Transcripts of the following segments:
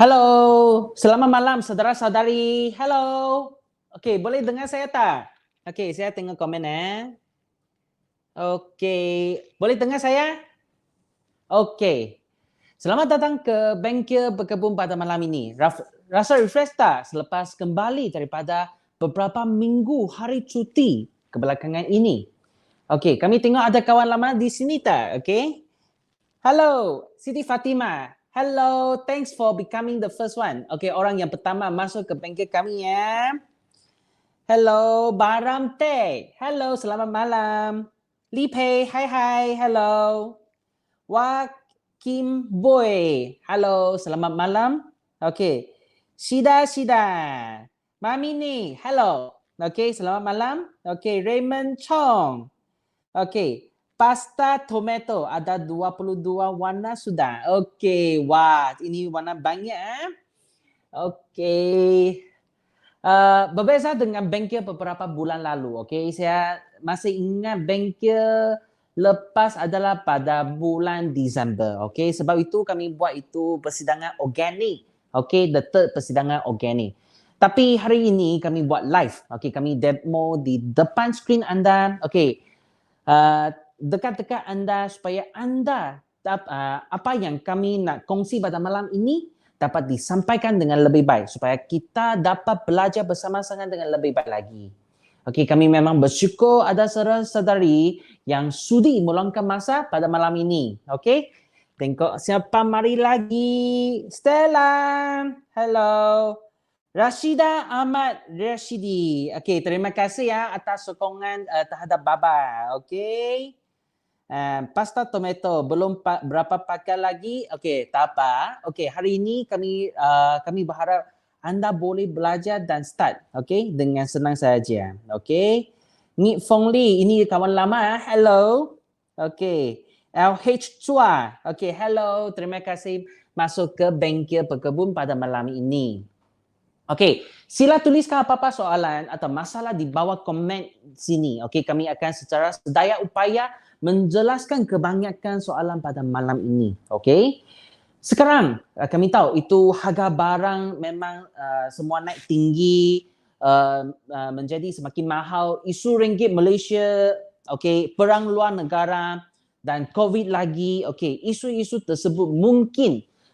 Halo, selamat malam saudara-saudari. Halo. Okey, boleh dengar saya tak? Okey, saya tengok komen Okey, boleh dengar saya? Okey. Selamat datang ke Bengkel Berkebun pada malam ini. Rasa refresh tak selepas kembali daripada beberapa minggu hari cuti kebelakangan ini? Okey, kami tengok ada kawan lama di sini tak? Okey. Hello, Siti Fatima. Hello, thanks for becoming the first one. Okay, orang yang pertama masuk ke bengkel kami ya. Hello, Baram Teh. Hello, selamat malam. Li Pei, hai. Hello. Wah Kim Boy. Hello, selamat malam. Okay. Shida. Mami ni, hello. Okay, selamat malam. Okay, Raymond Chong. Okey, pasta tomato ada 22 warna sudah. Okey, wah ini warna banyak. Okey. Berbeza dengan bengkel beberapa bulan lalu. Okey, saya masih ingat bengkel lepas adalah pada bulan Disember. Okey, sebab itu kami buat itu persidangan organik. Okey, the third persidangan organik. Tapi hari ini kami buat live. Okey, kami demo di depan skrin anda. Okey, dekat-dekat anda supaya anda apa yang kami nak kongsi pada malam ini dapat disampaikan dengan lebih baik supaya kita dapat belajar bersama-sama dengan lebih baik lagi. Okey, kami memang bersyukur ada saudara-saudari yang sudi meluangkan masa pada malam ini. Okey, tengok siapa mari lagi. Stella. Hello. Rashida Ahmad Rashidi. Okey, terima kasih ya atas sokongan terhadap Baba. Okey. Pasta tomato belum berapa pakai lagi. Okey, tak apa. Okey, hari ini kami berharap anda boleh belajar dan start, okey, dengan senang saja. Okey. Ni Fong Li, ini kawan lama. Hello. Okey. LH Chua. Okey, hello. Terima kasih masuk ke bengkel berkebun pada malam ini. Okey, sila tuliskan apa-apa soalan atau masalah di bawah komen sini. Okey, kami akan secara sedaya upaya menjelaskan kebanyakan soalan pada malam ini. Okey. Sekarang kami tahu itu harga barang memang semua naik tinggi, menjadi semakin mahal. Isu ringgit Malaysia, okey, perang luar negara dan COVID lagi. Okey, isu-isu tersebut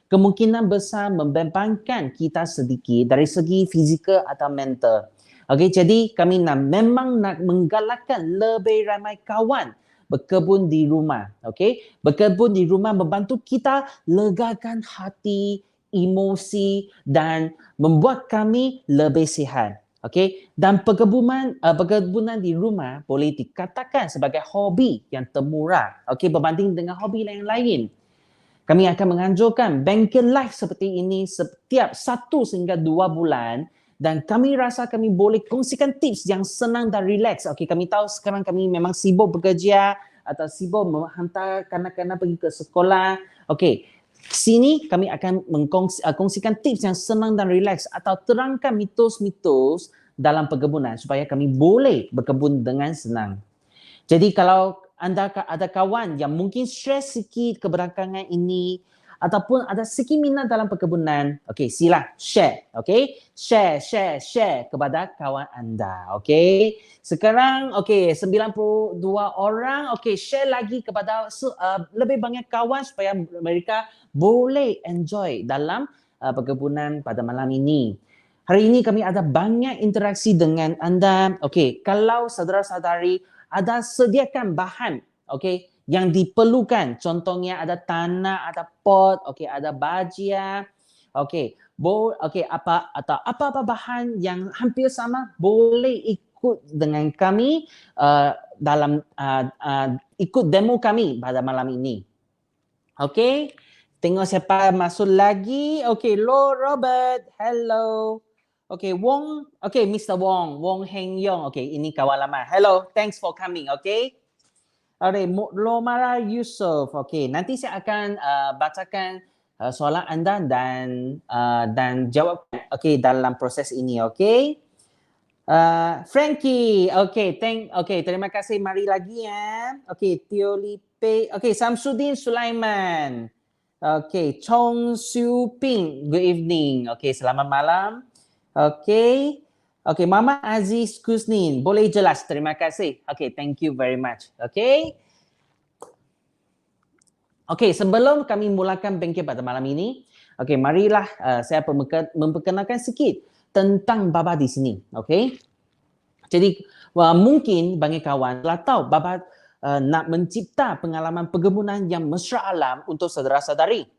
kemungkinan besar membebankan kita sedikit dari segi fizikal atau mental. Okey, jadi kami memang nak menggalakkan lebih ramai kawan berkebun di rumah. Okey, berkebun di rumah membantu kita legakan hati, emosi dan membuat kami lebih sihat. Okey, dan perkebunan di rumah boleh dikatakan sebagai hobi yang termurah. Okey, berbanding dengan hobi yang lain. Kami akan menganjurkan bengkel live seperti ini setiap 1 hingga 2 bulan dan kami rasa kami boleh kongsikan tips yang senang dan relax. Okey, kami tahu sekarang kami memang sibuk bekerja atau sibuk menghantar kanak-kanak pergi ke sekolah. Okey, sini kami akan kongsikan tips yang senang dan relax atau terangkan mitos-mitos dalam perkebunan supaya kami boleh berkebun dengan senang. Jadi kalau anda ada kawan yang mungkin stres sikit kebelakangan ini ataupun ada sikit minat dalam perkebunan, okey, sila share, okey? Share kepada kawan anda, okey? Sekarang okey, 92 orang, okey, share lagi kepada lebih banyak kawan supaya mereka boleh enjoy dalam perkebunan pada malam ini. Hari ini kami ada banyak interaksi dengan anda. Okey, kalau saudara-saudari ada sediakan bahan, okey, yang diperlukan. Contohnya ada tanah, ada pot, okey, ada bajia, okey, okey, apa-apa bahan yang hampir sama boleh ikut dengan kami dalam ikut demo kami pada malam ini. Okey, tengok siapa masuk lagi. Okey, Lord Robert, hello. Okay, Wong, okay, Mr. Wong Heng Yong. Okay, ini kawan lama. Hello, thanks for coming, okay. Okay, Lomara Yusof. Okay, nanti saya akan bacakan soalan anda dan jawab okay dalam proses ini, okay. Frankie, okay, terima kasih. Mari lagi ya. Okay, Tio Lipe. Okay, Samsudin Sulaiman. Okay, Chong Siu Ping, good evening. Okay, selamat malam. Okay. Okay, Mama Aziz Kusnin, boleh jelas. Terima kasih. Okay, thank you very much. Okay. Okay, sebelum kami mulakan bengkel pada malam ini, okay, marilah saya memperkenalkan sikit tentang Baba di sini. Okay. Jadi, mungkin banyak kawan telah tahu Baba nak mencipta pengalaman perkebunan yang mesra alam untuk saudara-saudari.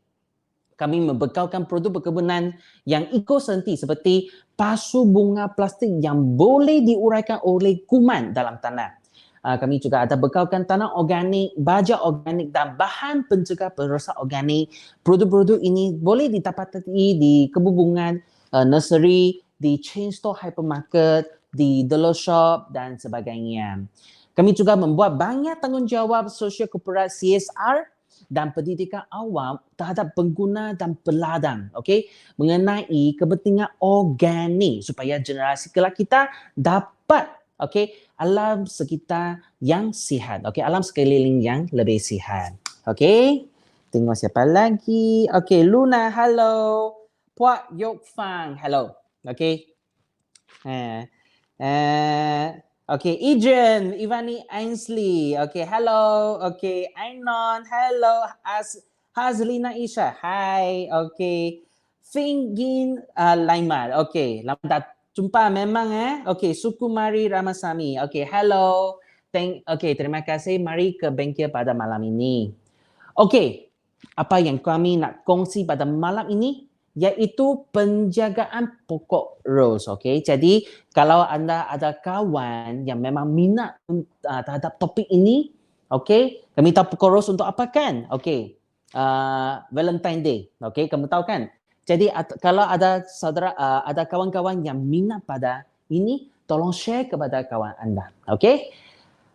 Kami membekalkan produk perkebunan yang eco-friendly seperti pasu bunga plastik yang boleh diuraikan oleh kuman dalam tanah. Kami juga ada bekalkan tanah organik, baja organik dan bahan pencegah perosak organik. Produk-produk ini boleh didapati di kebun bunga, nursery, di chain store hypermarket, di Delo Shop dan sebagainya. Kami juga membuat banyak tanggungjawab sosial korporat CSR dan pendidikan awam terhadap pengguna dan peladang, okey, mengenai kepentingan organik supaya generasi kelak kita dapat, okey, alam sekitar yang sihat, okey, alam sekeliling yang lebih sihat. Okey. Tengok siapa lagi. Okey, Luna, hello. Puak Yok Fang, hello. Okey. Okay, Adrian, Ivani Ainsley. Okay, hello. Okay, Ainon, hello. Hazlina Isha, hi. Okay, Fingin Laimal. Okay, lama jumpa memang Okay, Sukumari Ramasamy. Okay, hello. Okay, terima kasih. Mari ke bengkel pada malam ini. Okay, apa yang kami nak kongsi pada malam ini? Iaitu penjagaan pokok ros. Okay? Jadi kalau anda ada kawan yang memang minat terhadap topik ini, okay, kami tahu pokok ros untuk apa kan? Okay, Valentine Day. Okay, kamu tahu kan? Jadi kalau ada saudara, ada kawan-kawan yang minat pada ini, tolong share kepada kawan anda. Okay?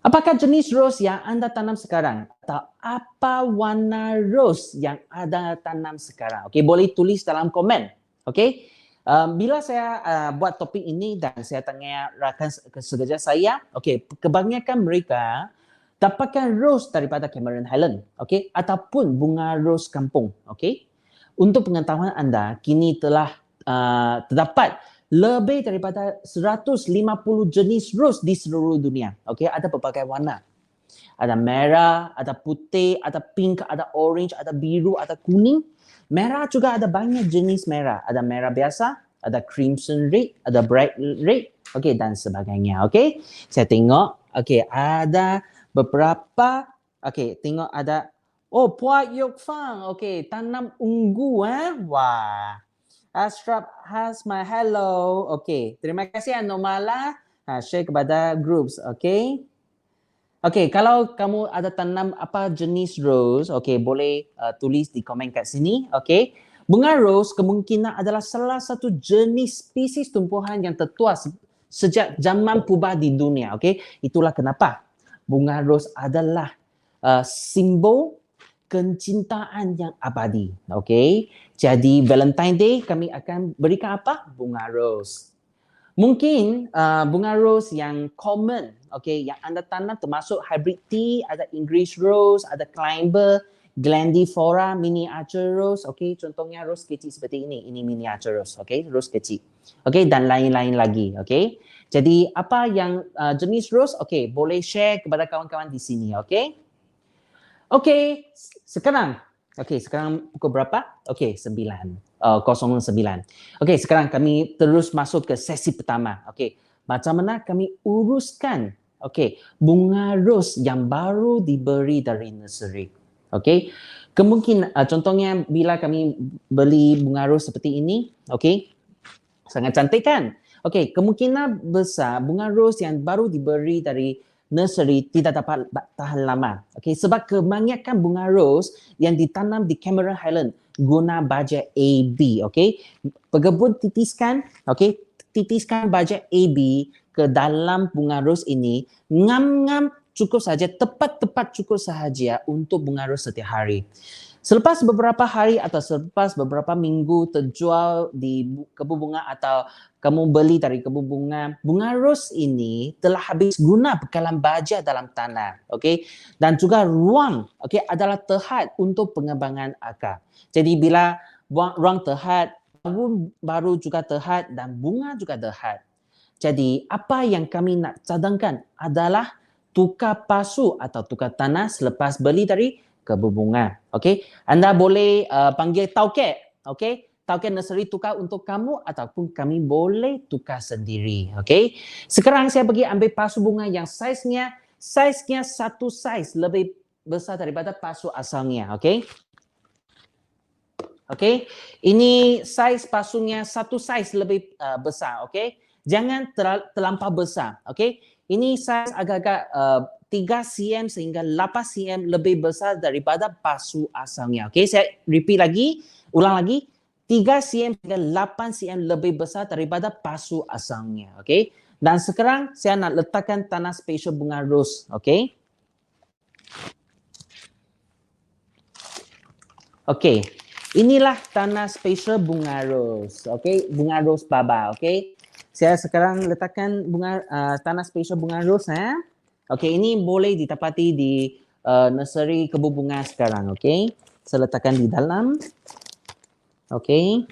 Apakah jenis ros yang anda tanam sekarang? Atau apa warna ros yang anda tanam sekarang? Okey, boleh tulis dalam komen. Okey. Bila saya buat topik ini dan saya tanya rakan sekerja saya, okey, kebanyakan mereka dapatkan ros daripada Cameron Highland, okey, ataupun bunga ros kampung, okey. Untuk pengetahuan anda, kini telah terdapat lebih daripada 150 jenis ros di seluruh dunia. Okey, ada berbagai warna. Ada merah, ada putih, ada pink, ada orange, ada biru, ada kuning. Merah juga ada banyak jenis merah. Ada merah biasa, ada crimson red, ada bright red, okey, dan sebagainya. Okey, saya tengok. Okey, ada beberapa. Okey, tengok ada. Oh, Puak Yok Fang. Okey, tanam ungu. Wah. Ashraf Hasma, hello. Okay, terima kasih Anomala. Share kepada groups, okay? Okay, kalau kamu ada tanam apa jenis rose, okay, boleh tulis di komen kat sini, okay? Bunga rose kemungkinan adalah salah satu jenis spesies tumbuhan yang tertua sejak zaman purba di dunia, okay? Itulah kenapa bunga rose adalah simbol kecintaan yang abadi. Okay. Jadi Valentine Day kami akan berikan apa? Bunga rose. Mungkin bunga rose yang common, okay, yang anda tanam termasuk hybrid tea, ada English rose, ada climber, glandiflora, miniature rose, okay, contohnya rose kecil seperti ini miniature rose, okay, rose kecil, okay, dan lain-lain lagi, okay. Jadi apa yang jenis rose, okay, boleh share kepada kawan-kawan di sini, okay. Okey, sekarang pukul berapa? Okey, 9. 09. Okey, sekarang kami terus masuk ke sesi pertama. Okey, macam mana kami uruskan bunga ros yang baru diberi dari nursery. Okey. Kemungkinan contohnya bila kami beli bunga ros seperti ini, okey. Sangat cantik kan? Okey, kemungkinan besar bunga ros yang baru diberi dari nursery tidak dapat tahan lama. Okay, sebab kebanyakan bunga ros yang ditanam di Cameron Highland guna baja AB. Okay, pekebun titiskan baja AB ke dalam bunga ros ini ngam-ngam cukup saja, tepat-tepat cukup sahaja untuk bunga ros setiap hari. Selepas beberapa hari atau selepas beberapa minggu terjual di kebun bunga atau kamu beli dari kebun bunga, bunga ros ini telah habis guna bekalan baja dalam tanah, okey? Dan juga ruang, okey, adalah terhad untuk pengembangan akar. Jadi bila ruang terhad, daun baru juga terhad dan bunga juga terhad. Jadi apa yang kami nak cadangkan adalah tukar pasu atau tukar tanah selepas beli dari kebun bunga. Okey, anda boleh panggil tauke. Okey, tauke nursery tukar untuk kamu ataupun kami boleh tukar sendiri. Okey, sekarang saya pergi ambil pasu bunga yang saiznya satu saiz lebih besar daripada pasu asalnya. Okey. Okey, ini saiz pasunya satu saiz lebih besar. Okey, jangan terlampau besar. Okey, ini saiz agak-agak 3 cm sehingga 8 cm lebih besar daripada pasu asalnya. Okey, saya repeat lagi, ulang lagi. 3 cm hingga 8 cm lebih besar daripada pasu asalnya. Okey, dan sekarang saya nak letakkan tanah spesial bunga ros. Okey. Okey. Inilah tanah spesial bunga ros. Okey, bunga ros baba. Okey. Saya sekarang letakkan bunga tanah spesial bunga ros. Okey, ini boleh ditapati di nursery kebun bunga sekarang. Okey. Saya letakkan di dalam. Okey.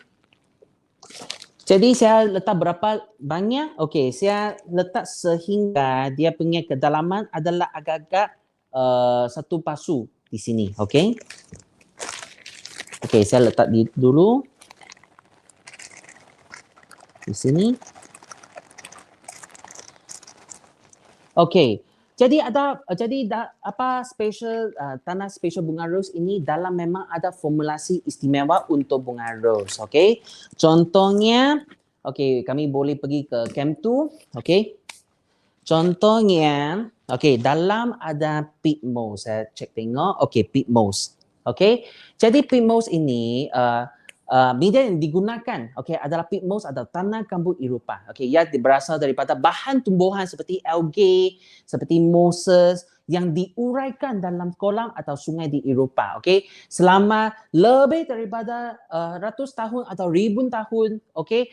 Jadi saya letak berapa banyak? Okey, saya letak sehingga dia punya kedalaman adalah agak-agak satu pasu di sini. Okey. Okey, saya letak dulu di sini. Okey, jadi apa special tanah special bunga ros ini dalam memang ada formulasi istimewa untuk bunga ros. Okey, contohnya, okey, kami boleh pergi ke Camp 2. Okey, contohnya, okey, dalam ada peat moss. Saya cek tengok. Okey, peat moss. Okey, jadi peat moss ini media yang digunakan, okey, adalah peat moss atau tanah gambut Eropah. Okey, ia berasal daripada bahan tumbuhan seperti algae, seperti mosses yang diuraikan dalam kolam atau sungai di Eropah. Okey, selama lebih daripada ratus tahun atau ribuan tahun. Okey,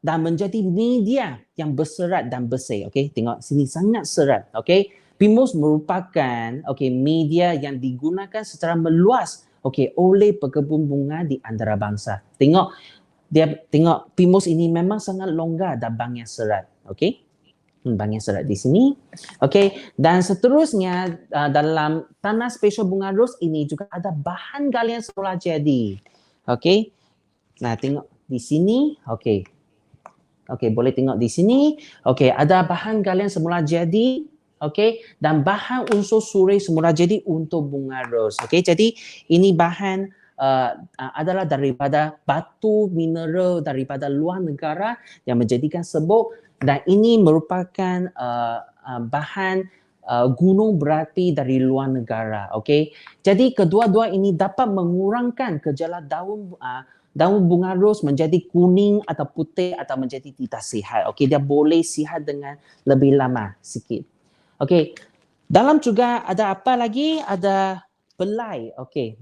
dan menjadi media yang berserat dan bersih. Okey, tengok sini sangat serat. Okey. Peat moss merupakan media yang digunakan secara meluas oleh pekebun bunga di antarabangsa. Tengok peat moss ini memang sangat longgar dan banyak serat. Okey. Banyak serat di sini. Okey, dan seterusnya dalam tanah spesial bunga ros ini juga ada bahan galian semula jadi. Okey. Nah, tengok di sini. Okey. Okey, boleh tengok di sini. Okey, ada bahan galian semula jadi. Okey, dan bahan unsur suri semula jadi untuk bunga ros. Okey, jadi ini bahan adalah daripada batu mineral daripada luar negara yang menjadikan sebuk, dan ini merupakan bahan gunung berapi dari luar negara. Okey, jadi kedua-dua ini dapat mengurangkan gejala daun bunga ros menjadi kuning atau putih atau menjadi tidak sihat. Okey, dia boleh sihat dengan lebih lama sikit. Okey, dalam juga ada apa lagi? Ada belai. Okey,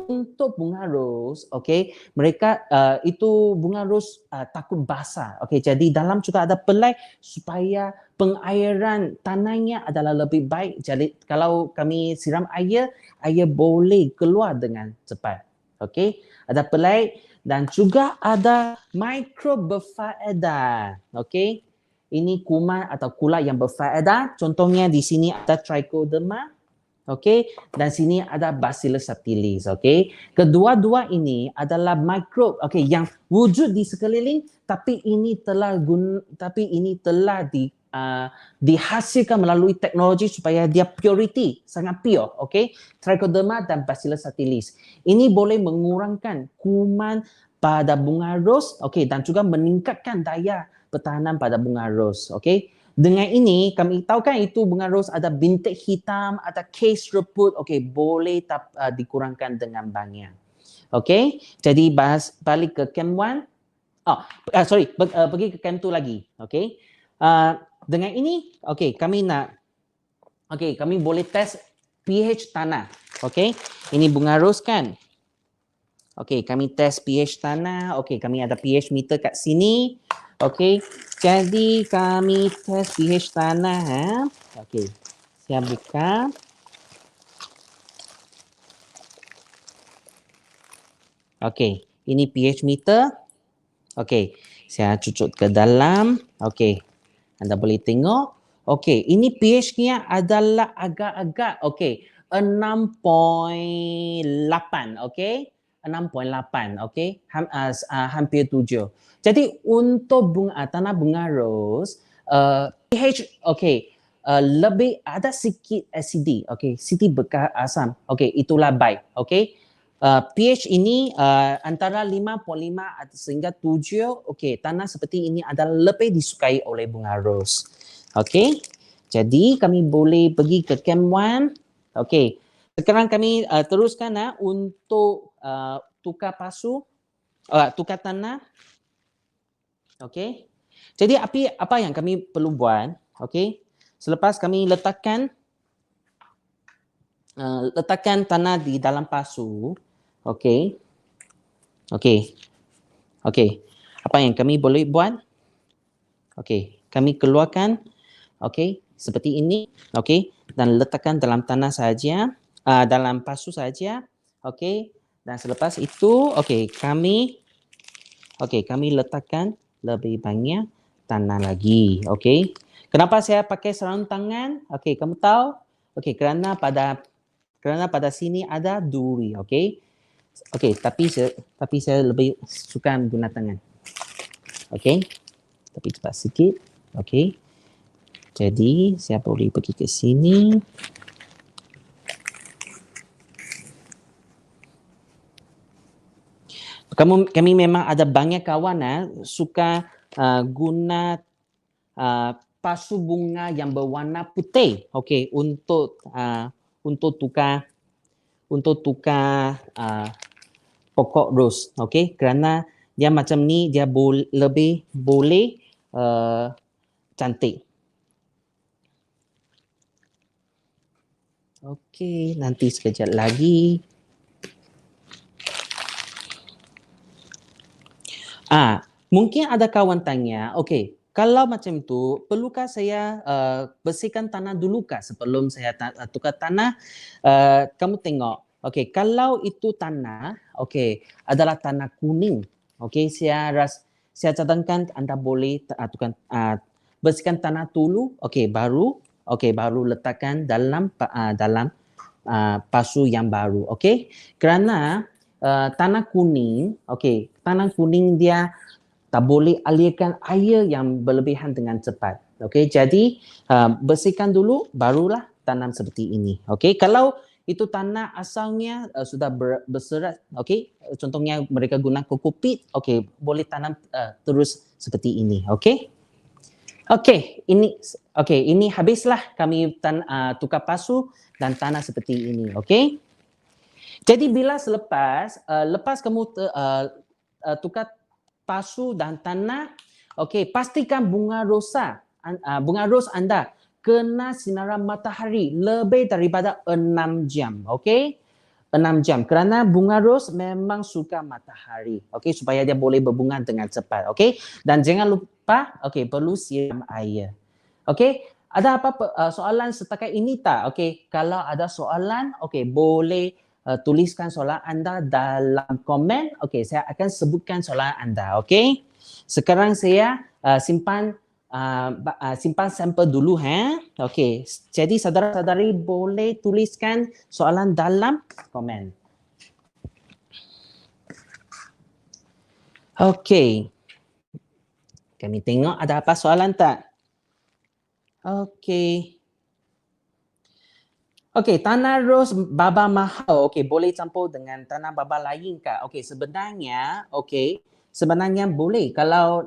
untuk bunga ros, okey, mereka itu bunga ros takut basah. Okey, jadi dalam juga ada belai supaya pengairan tanahnya adalah lebih baik. Jadi kalau kami siram air boleh keluar dengan cepat. Okey, ada belai dan juga ada mikrob berfaedah. Okey. Ini kuman atau kulat yang berfaedah. Contohnya di sini ada Trichoderma. Okey, dan sini ada Bacillus subtilis. Okey, kedua-dua ini adalah mikrob yang wujud di sekeliling, tapi ini telah dihasilkan melalui teknologi supaya dia purity, sangat pure. Okey, Trichoderma dan Bacillus subtilis. Ini boleh mengurangkan kuman pada bunga ros, dan juga meningkatkan daya pertahanan pada bunga ros. Okey, dengan ini kami tahu kan itu bunga ros ada bintik hitam, ada case reput. Okey, boleh dikurangkan dengan banyak. Okey, jadi balik ke Chem 1. Pergi ke Chem 2 lagi. Okey, dengan ini kami boleh test pH tanah. Okey, ini bunga ros kan? Okey, kami test pH tanah. Okey, kami ada pH meter kat sini. Okey, jadi kami test pH tanah. Okey, saya buka. Okey, ini pH meter. Okey, saya cucuk ke dalam. Okey, anda boleh tengok. Okey, ini pH-nya adalah agak-agak okey, 6.8, okey. 6.8, okey. Hampir 7. Jadi untuk tanah bunga ros, pH okey, lebih ada sikit acidic, okey, sikit bekas asam. Okey, itulah baik, okey. pH ini antara 5.5 sehingga 7. Okey, tanah seperti ini adalah lebih disukai oleh bunga ros. Okey, jadi kami boleh pergi ke camp 1. Okey, sekarang kami teruskan untuk tukar pasu, tukar tanah. Okey, jadi apa yang kami perlu buat? Okey, selepas kami letakkan tanah di dalam pasu. Okey. Okey. Okey. Apa yang kami boleh buat? Okey, kami keluarkan seperti ini, okey, dan letakkan dalam tanah saja, dalam pasu saja. Okey, dan selepas itu kami letakkan lebih banyak tanah lagi. Okey. Kenapa saya pakai sarung tangan? Okey, kamu tahu? Okey, kerana pada sini ada duri, okey. Okey, tapi saya lebih suka guna tangan. Okey. Tapi cepat sikit. Okey. Jadi, saya boleh pergi ke sini. Kami memang ada banyak kawan suka guna pasu bunga yang berwarna putih. Okey, untuk tukar pokok ros. Okey, kerana dia macam ni, dia lebih boleh cantik. Okey, nanti sekejap lagi. Mungkin ada kawan tanya, okey, kalau macam tu, perlukah saya bersihkan tanah dulukah sebelum saya tukar tanah? Kamu tengok, okey, kalau itu tanah, okey, adalah tanah kuning, okey, saya cadangkan anda boleh bersihkan tanah dulu, okey, baru letakkan dalam pasu yang baru, okey? Kerana tanah kuning, okey, tanah kuning dia tak boleh alirkan air yang berlebihan dengan cepat. Okey, jadi bersihkan dulu, barulah tanam seperti ini. Okey, kalau itu tanah asalnya sudah berserat, okey, contohnya mereka guna kokopit, okey, boleh tanam terus seperti ini. Okey. Okey, ini habislah kami tukar pasu dan tanah seperti ini. Okey. Jadi bila lepas kamu tukar pasu dan tanah, okey, pastikan bunga ros anda kena sinaran matahari lebih daripada 6 jam, okey? 6 jam kerana bunga ros memang suka matahari, okey, supaya dia boleh berbunga dengan cepat, okey? Dan jangan lupa, okey, perlu siram air. Okey, ada apa soalan setakat ini tak? Okey, kalau ada soalan, okey, boleh tuliskan soalan anda dalam komen. Okey, saya akan sebutkan soalan anda. Okey, sekarang saya simpan sampel dulu. Okey, jadi saudara-saudari boleh tuliskan soalan dalam komen. Okey, kami tengok ada apa soalan tak? Okey. Okey, tanah ros baba mahal, okey, boleh campur dengan tanah baba lain kah? Okey, sebenarnya boleh. Kalau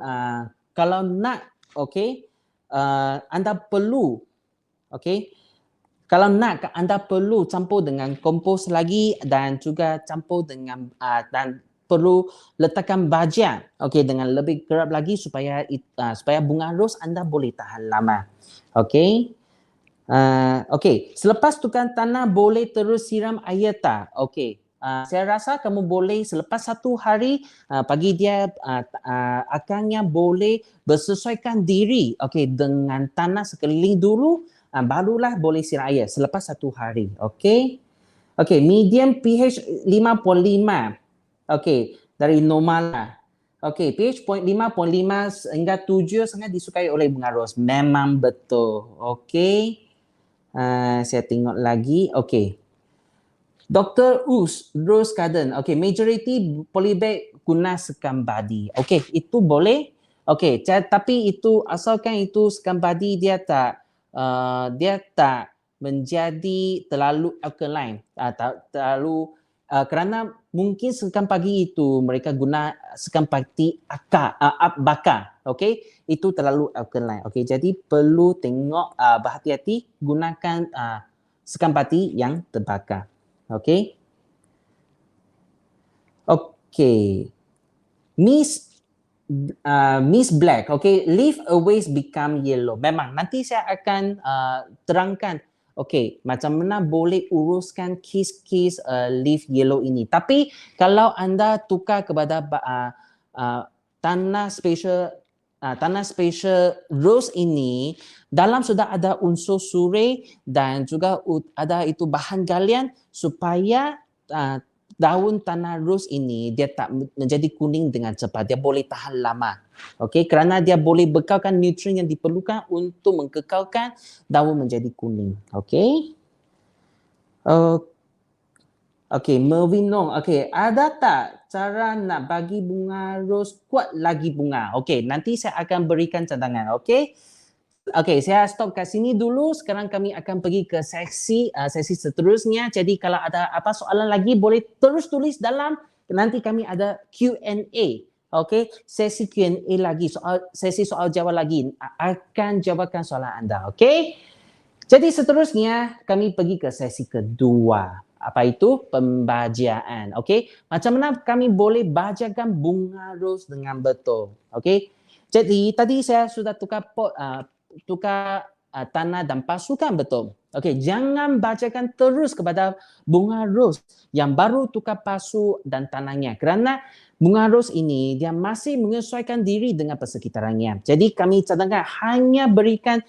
nak, okey, anda perlu, okey, kalau nak anda perlu campur dengan kompos lagi dan juga campur dengan dan perlu letakkan baja, okey, dengan lebih kerap lagi supaya bunga ros anda boleh tahan lama. Okey. Okey, selepas tukar tanah boleh terus siram air tak? Okey. Saya rasa kamu boleh selepas 1 hari bagi dia akarnya boleh bersesuaikan diri dengan tanah sekeliling dulu, barulah boleh siram air selepas 1 hari. Okey. Okey, medium pH 5.5. Okey, dari normal lah. Okey, pH 5.5 hingga 7 sangat disukai oleh bunga ros. Memang betul. Okey. Saya tengok lagi. Okey. Dr. Rose Garden. Okey, majority polybag guna sekam badi. Okey, itu boleh. Okey, tapi itu asalkan itu sekam badi dia tak menjadi terlalu alkaline, terlalu kerana mungkin sekam pagi itu mereka guna sekam pagi bakar. Okey, itu terlalu alkaline. Okey, jadi perlu tengok berhati-hati gunakan sekam pagi yang terbakar. Okey. Okey. Miss Black. Okey, leaf always become yellow. Memang nanti saya akan terangkan okey, macam mana boleh uruskan kes-kes leaf yellow ini. Tapi kalau anda tukar kepada tanah special rose ini, dalam sudah ada unsur suri dan juga ada itu bahan galian supaya daun tanah rose ini dia tak menjadi kuning dengan cepat. Dia boleh tahan lama. Okey, kerana dia boleh bekalkan nutrien yang diperlukan untuk mengekalkan daun menjadi kuning. Okey. Okey, Mervin Nong. Okey, ada tak cara nak bagi bunga ros kuat lagi bunga? Okey, nanti saya akan berikan cadangan. Okey. Okey, saya stop kat sini dulu. Sekarang kami akan pergi ke sesi seterusnya. Jadi kalau ada apa soalan lagi boleh terus tulis dalam, nanti kami ada Q&A. Okey, sesi Q&A lagi, sesi soal jawab lagi akan jawabkan soalan anda. Okey. Jadi seterusnya kami pergi ke sesi kedua. Apa itu? Pembajaan. Okey. Macam mana kami boleh bajakan bunga ros dengan betul? Okey. Jadi tadi saya sudah tukar tanah dan pasukan betul. Okey, jangan bajakan terus kepada bunga ros yang baru tukar pasu dan tanahnya. Kerana bunga ros ini dia masih menyesuaikan diri dengan persekitarannya. Jadi kami cadangkan hanya berikan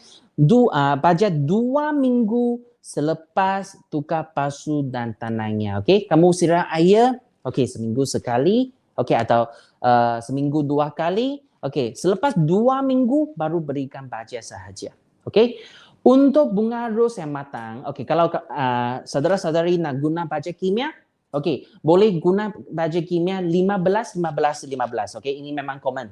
bajet 2 minggu selepas tukar pasu dan tanahnya. Okey, kamu siram air okey seminggu sekali, okey atau seminggu 2 kali. Okey, selepas 2 minggu baru berikan bajet sahaja. Okey. Untuk bunga ros yang matang, okey kalau saudara-saudari nak guna bajet kimia, okey, boleh guna bajet kimia 15 15 15. Okey, ini memang common.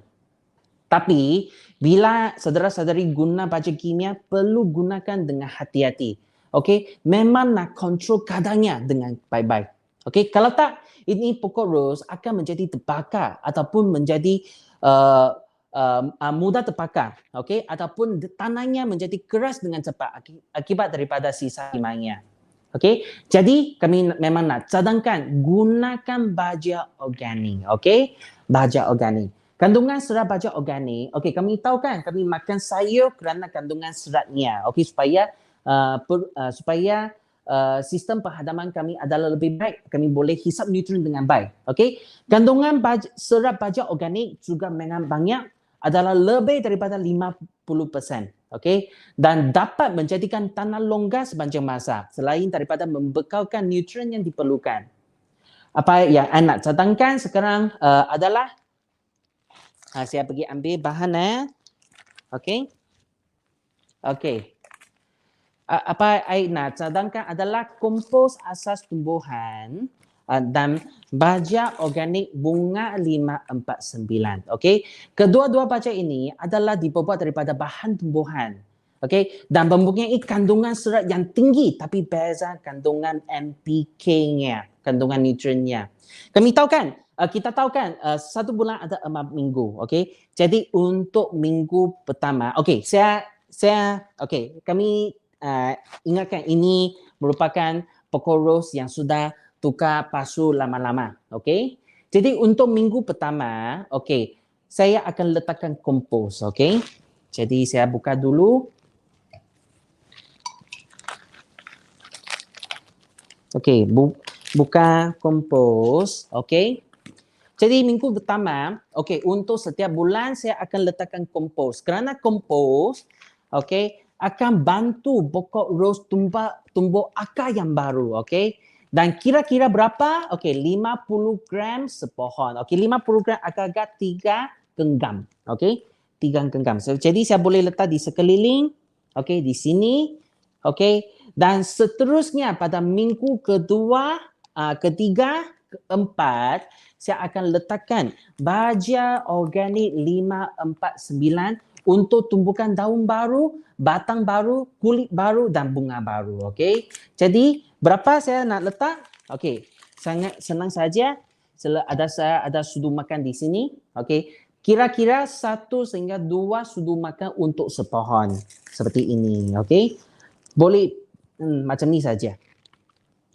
Tapi bila saudara-saudari guna bajet kimia perlu gunakan dengan hati-hati. Okey, memang nak kontrol kadarnya dengan baik-baik. Okey, kalau tak ini pokok ros akan menjadi terbakar ataupun menjadi mudah terbakar. Okey, ataupun tanahnya menjadi keras dengan cepat akibat daripada sisa kimia. Okey, jadi kami memang nak cadangkan gunakan baja organik. Okey, baja organik. Kandungan serat baja organik, okey kami tahu kan kami makan sayur kerana kandungan seratnya. Okey supaya sistem penghadaman kami adalah lebih baik, kami boleh hisap nutrien dengan baik. Okey. Kandungan serat baja organik juga memang banyak, adalah lebih daripada 50%. Okey. Dan dapat menjadikan tanah longgar sepanjang masa selain daripada membekalkan nutrien yang diperlukan. Apa yang saya nak cadangkan sekarang adalah saya pergi ambil bahan Okey. Okey. Apa saya nak cadangkan adalah kompos asas tumbuhan dan baja organik bunga 549. Okey. Kedua-dua baja ini adalah dibuat daripada bahan tumbuhan. Okey, dan mempunyai kandungan serat yang tinggi tapi beza kandungan NPK-nya, kandungan nutriennya. Kita tahu kan 1 bulan ada 4 minggu. Okey. Jadi untuk minggu pertama, okey, kami ingatkan ini merupakan pokok ros yang sudah tukar pasu lama-lama. Okey. Jadi untuk minggu pertama, okey, saya akan letakkan kompos. Okey. Jadi saya buka dulu. Okey, buka kompos. Okey. Jadi minggu pertama, okey, untuk setiap bulan saya akan letakkan kompos. Kerana kompos, okey, akan bantu pokok ros tumbuh akar yang baru, okey. Dan kira-kira berapa? Okey, 50 gram sepohon. Okey, 50 gram agak-agak 3 genggam. Okey, 3 genggam. So, jadi saya boleh letak di sekeliling, okey, di sini, okey. Dan seterusnya pada minggu kedua, ketiga, keempat, saya akan letakkan baja organik 549 untuk tumbuhkan daun baru, batang baru, kulit baru dan bunga baru. Okey. Jadi berapa saya nak letak? Okey. Sangat senang saja. Saya ada sudu makan di sini. Okey. Kira-kira 1 sehingga 2 sudu makan untuk sepohon. Seperti ini. Okey. Boleh macam ni saja.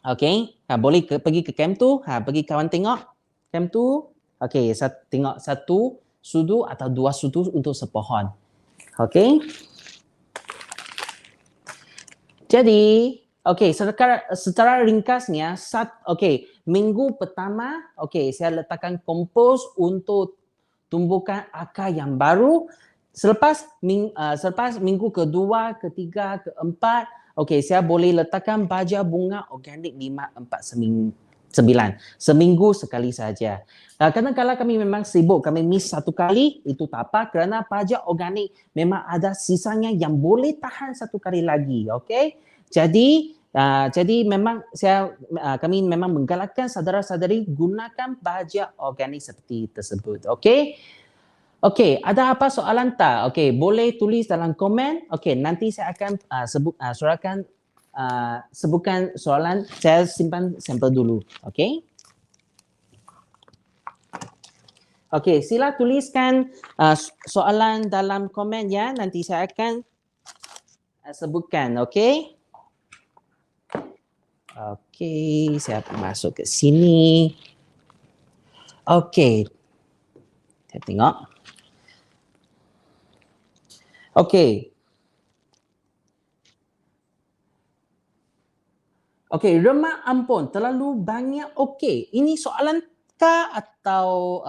Okey. Boleh pergi ke camp tu. Pergi kawan tengok. Camp tu, okey, tengok 1 sudu atau 2 sudu untuk sepohon. Okey. Jadi, okey, secara ringkasnya, okey, minggu pertama, okey, saya letakkan kompos untuk tumbuhkan akar yang baru. Selepas minggu kedua, ketiga, keempat, okey, saya boleh letakkan baja bunga organik 549. Seminggu sekali saja. Kadang-kadang kami memang sibuk, kami miss 1 kali, itu tak apa kerana baja organik memang ada sisanya yang boleh tahan 1 kali lagi. Okey. Jadi memang kami memang menggalakkan saudara-saudari gunakan baja organik seperti tersebut. Okey. Okey, ada apa soalan tak? Okey, boleh tulis dalam komen. Okey, nanti saya akan sebutkan soalan. Saya simpan sampel dulu. Okey. Okey, sila tuliskan soalan dalam komen ya. Nanti saya akan sebutkan. Okey. Okey, saya masuk ke sini. Okey. Saya tengok. Okey. Okey, remak ampun terlalu banyak. Okey, ini soalan kah atau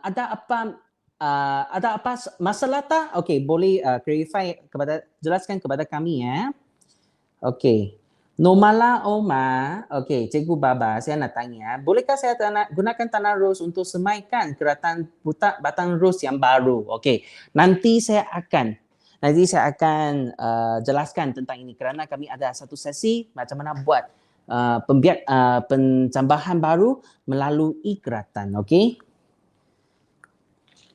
ada apa masalah tak? Okey, boleh clarify jelaskan kepada kami ya. Okey. Nomala Oma, okey, Cikgu Baba, saya nak tanya, bolehkah saya gunakan tanah ros untuk semaikan keratan batang ros yang baru? Okey, nanti saya akan jelaskan tentang ini kerana kami ada satu sesi macam mana buat pencambahan baru melalui keratan. Okey.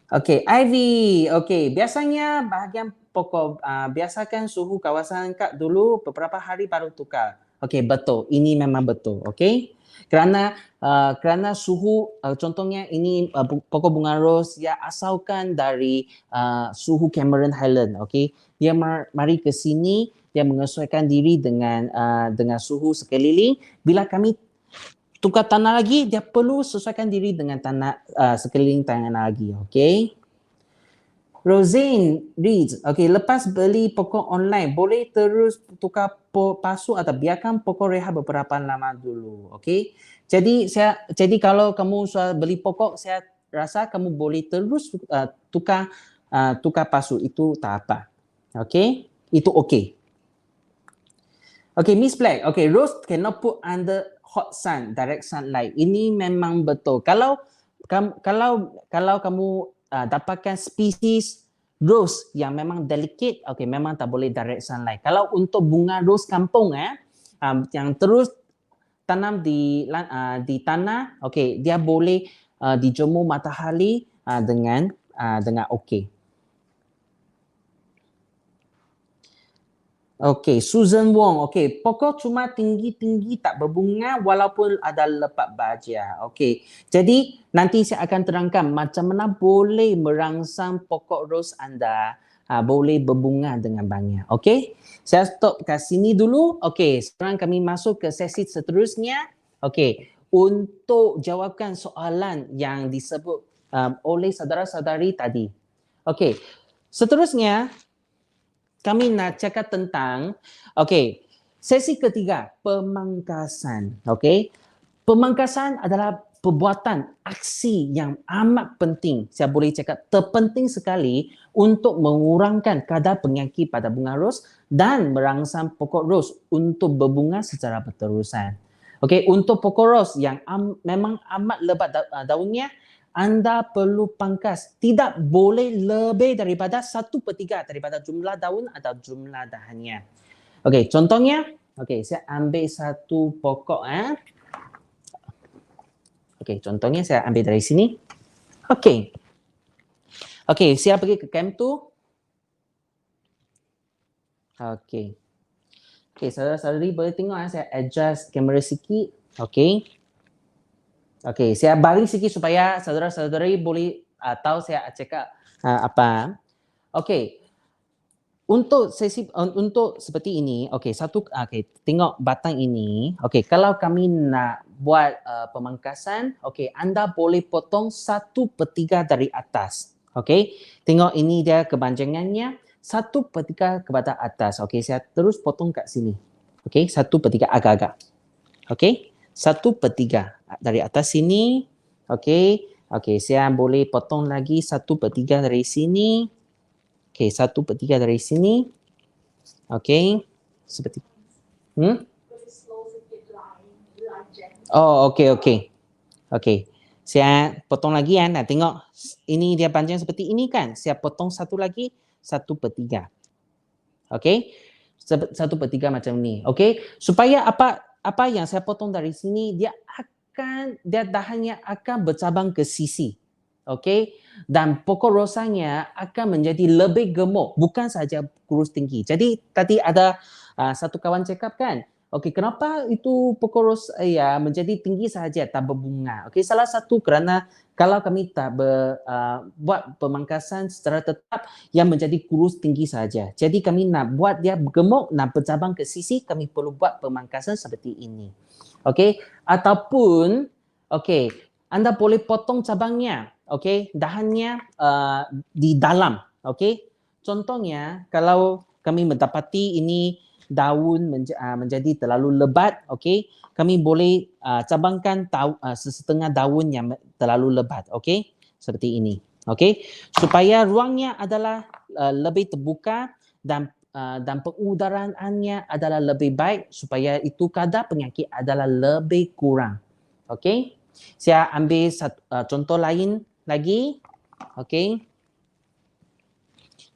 Okey, Ivy. Okey, biasanya bahagian pokok biasakan suhu kawasan kak dulu beberapa hari baru tukar. Okey, betul. Ini memang betul. Okey. Kerana suhu contohnya ini pokok bunga ros dia asalkan dari suhu Cameron Highland. Okey. Dia mari ke sini, dia menyesuaikan diri dengan suhu sekeliling. Bila kami tukar tanah lagi, dia perlu sesuaikan diri dengan tanah sekeliling tanah lagi. Okey. Rosine Reed, okey, lepas beli pokok online, boleh terus tukar pasu atau biarkan pokok rehat beberapa lama dulu. Okey. Jadi kalau kamu sudah beli pokok, saya rasa kamu boleh terus tukar pasu, itu tak apa. Okey. Itu okey. Okay, Miss Black. Okay, rose cannot put under hot sun, direct sunlight. Ini memang betul. Kalau kamu dapatkan spesies rose yang memang delicate, okay, memang tak boleh direct sunlight. Kalau untuk bunga rose kampung yang terus tanam di tanah, okay, dia boleh dijemur matahari dengan okey. Okey, Susan Wong. Okey, pokok cuma tinggi-tinggi tak berbunga walaupun ada lepak baja. Okey, jadi nanti saya akan terangkan macam mana boleh merangsang pokok ros anda boleh berbunga dengan banyak. Okey, saya stop kat sini dulu. Okey, sekarang kami masuk ke sesi seterusnya. Okey, untuk jawabkan soalan yang disebut oleh saudara-saudari tadi. Okey, seterusnya kami nak cakap tentang, okey, Sesi ketiga, pemangkasan. Okey. Pemangkasan adalah perbuatan aksi yang amat penting. Saya boleh cakap terpenting sekali untuk mengurangkan kadar penyakit pada bunga ros dan merangsang pokok ros untuk berbunga secara berterusan. Okey, untuk pokok ros yang memang amat lebat daunnya, anda perlu pangkas. Tidak boleh lebih daripada 1/3 daripada jumlah daun atau jumlah dahannya. Okey, contohnya, okey, saya ambil satu pokok. Okey, contohnya saya ambil dari sini. Okey. Okey, saya pergi ke camp tu. Okey. Okey, saudara-saudari boleh tengok saya adjust kamera sikit. Okey. Okey, saya baring sikit supaya saudara-saudari boleh tahu saya cakap apa. Okey. Untuk sesi untuk seperti ini, okey, tengok batang ini. Okey, kalau kami nak buat pemangkasan, okey, anda boleh potong 1/3 dari atas. Okey, tengok ini dia kepanjangannya 1/3 kepada atas. Okey, saya terus potong kat sini. Okey, 1/3 agak-agak. Okey, 1/3 dari atas sini. Okey, okey, saya boleh potong lagi 1/3 dari sini. Okey, 1/3 dari sini. Okey, seperti. Oh, okey, okey. Okey, saya potong lagi ya. Nah, tengok ini dia panjang seperti ini kan. Saya potong satu lagi, 1/3. Okey, 1/3 macam ni. Okey, supaya apa yang saya potong dari sini, dia dahannya akan bercabang ke sisi. Okey, dan pokok rosanya akan menjadi lebih gemuk, bukan saja kurus tinggi. Jadi tadi ada satu kawan cakap kan, okey, kenapa itu pokok ros menjadi tinggi saja tak berbunga? Okey, salah satu kerana kalau kami tak buat pemangkasan secara tetap yang menjadi kurus tinggi saja. Jadi kami nak buat dia gemuk, nak bercabang ke sisi, kami perlu buat pemangkasan seperti ini. Okey, ataupun okey, anda boleh potong cabangnya. Okey, dahannya di dalam. Okey, contohnya kalau kami mendapati ini daun menjadi terlalu lebat, okey, kami boleh cabangkan setengah daun yang terlalu lebat. Okey, seperti ini. Okey, supaya ruangnya adalah lebih terbuka dan pengudaraannya adalah lebih baik supaya itu kadar penyakit adalah lebih kurang. Okey, saya ambil contoh lain lagi. Okey.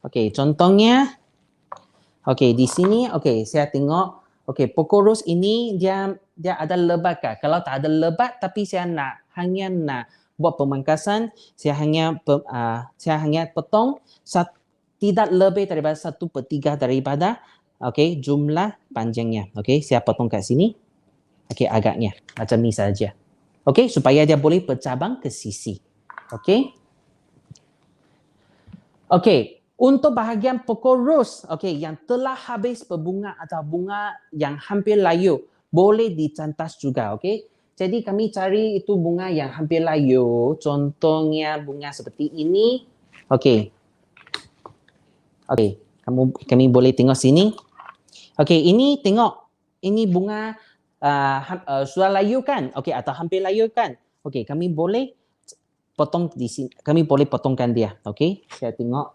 Okey, contohnya okey, di sini okey, saya tengok okey, pokok ros ini dia ada lebat kan? Kalau tak ada lebat tapi saya hanya nak buat pemangkasan, saya hanya potong tidak lebih daripada 1/3 daripada okey, jumlah panjangnya. Okey, saya potong kat sini. Okey, agaknya macam ni saja. Okey, supaya dia boleh bercabang ke sisi. Okey. Okey, untuk bahagian pokok ros, okey, yang telah habis berbunga atau bunga yang hampir layu, boleh dicantas juga, okey. Jadi kami cari itu bunga yang hampir layu, contohnya bunga seperti ini. Okey. Okey, kami boleh tengok sini. Okey, ini tengok. Ini bunga sudah layu kan? Okey, atau hampir layu kan? Okey, kami boleh potong di sini. Kami boleh potongkan dia. Okey, saya tengok.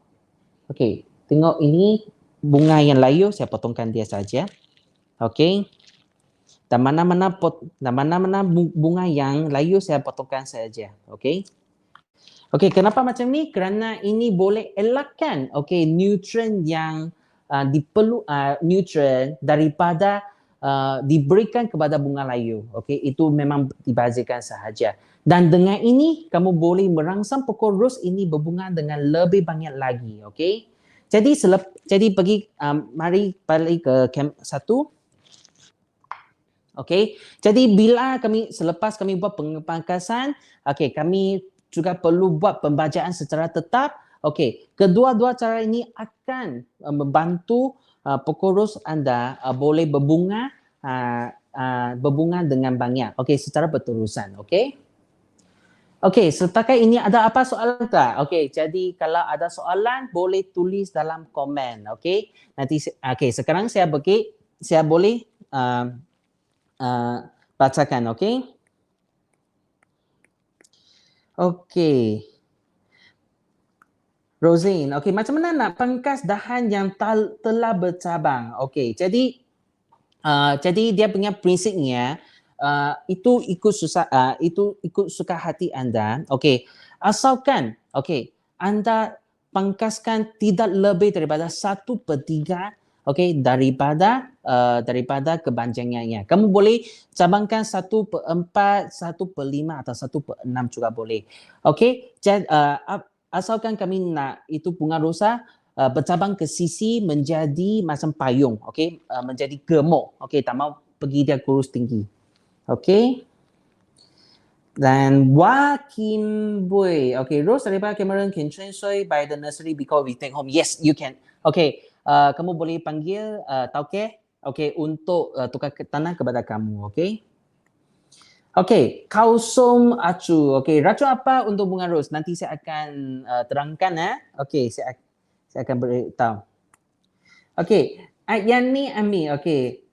Okey, tengok ini bunga yang layu, saya potongkan dia saja. Okey. Dan mana-mana bunga yang layu saya potongkan saja. Okey. Okey, kenapa macam ni? Kerana ini boleh elakkan nutrien yang nutrien daripada diberikan kepada bunga layu. Okey, itu memang dibazirkan sahaja. Dan dengan ini kamu boleh merangsang pokok ros ini berbunga dengan lebih banyak lagi. Okey. Jadi mari balik ke camp 1. Okey. Jadi selepas kami buat pemangkasan, okey, kami juga perlu buat pembajaan secara tetap. Okey, kedua-dua cara ini akan membantu pokok ros anda boleh berbunga dengan banyak. Okey, secara berterusan. Okey. Okey, setakat ini ada apa soalan tak? Okey, jadi kalau ada soalan boleh tulis dalam komen. Okey. Nanti sekarang saya boleh bacakan, okey? Okey. Rosine, okey, macam mana nak pangkas dahan yang telah bercabang? Okey, jadi dia punya prinsipnya itu ikut suka hati anda. Okey, asalkan anda pangkaskan tidak lebih daripada 1/3 daripada kepanjangannya. Kamu boleh cabangkan 1/4, 1/5 atau 1/6 juga boleh. Okey, asalkan kami nak itu bunga rosa bercabang ke sisi menjadi macam payung, okey, menjadi gemuk, okey, tak mau pergi dia kurus tinggi, okey. Dan Wah Kim Bui, okey, Rose daripada Cameron can transfer by the nursery because we take home. Yes, you can. Okey, kamu boleh panggil tauke, okey, untuk tukar tanah kepada kamu, okey. Okey, Kausum Acu. Okey, racun apa untuk bunga ros? Nanti saya akan terangkan. Okey, saya akan beritahu. Okey, Yani Ami. Okey,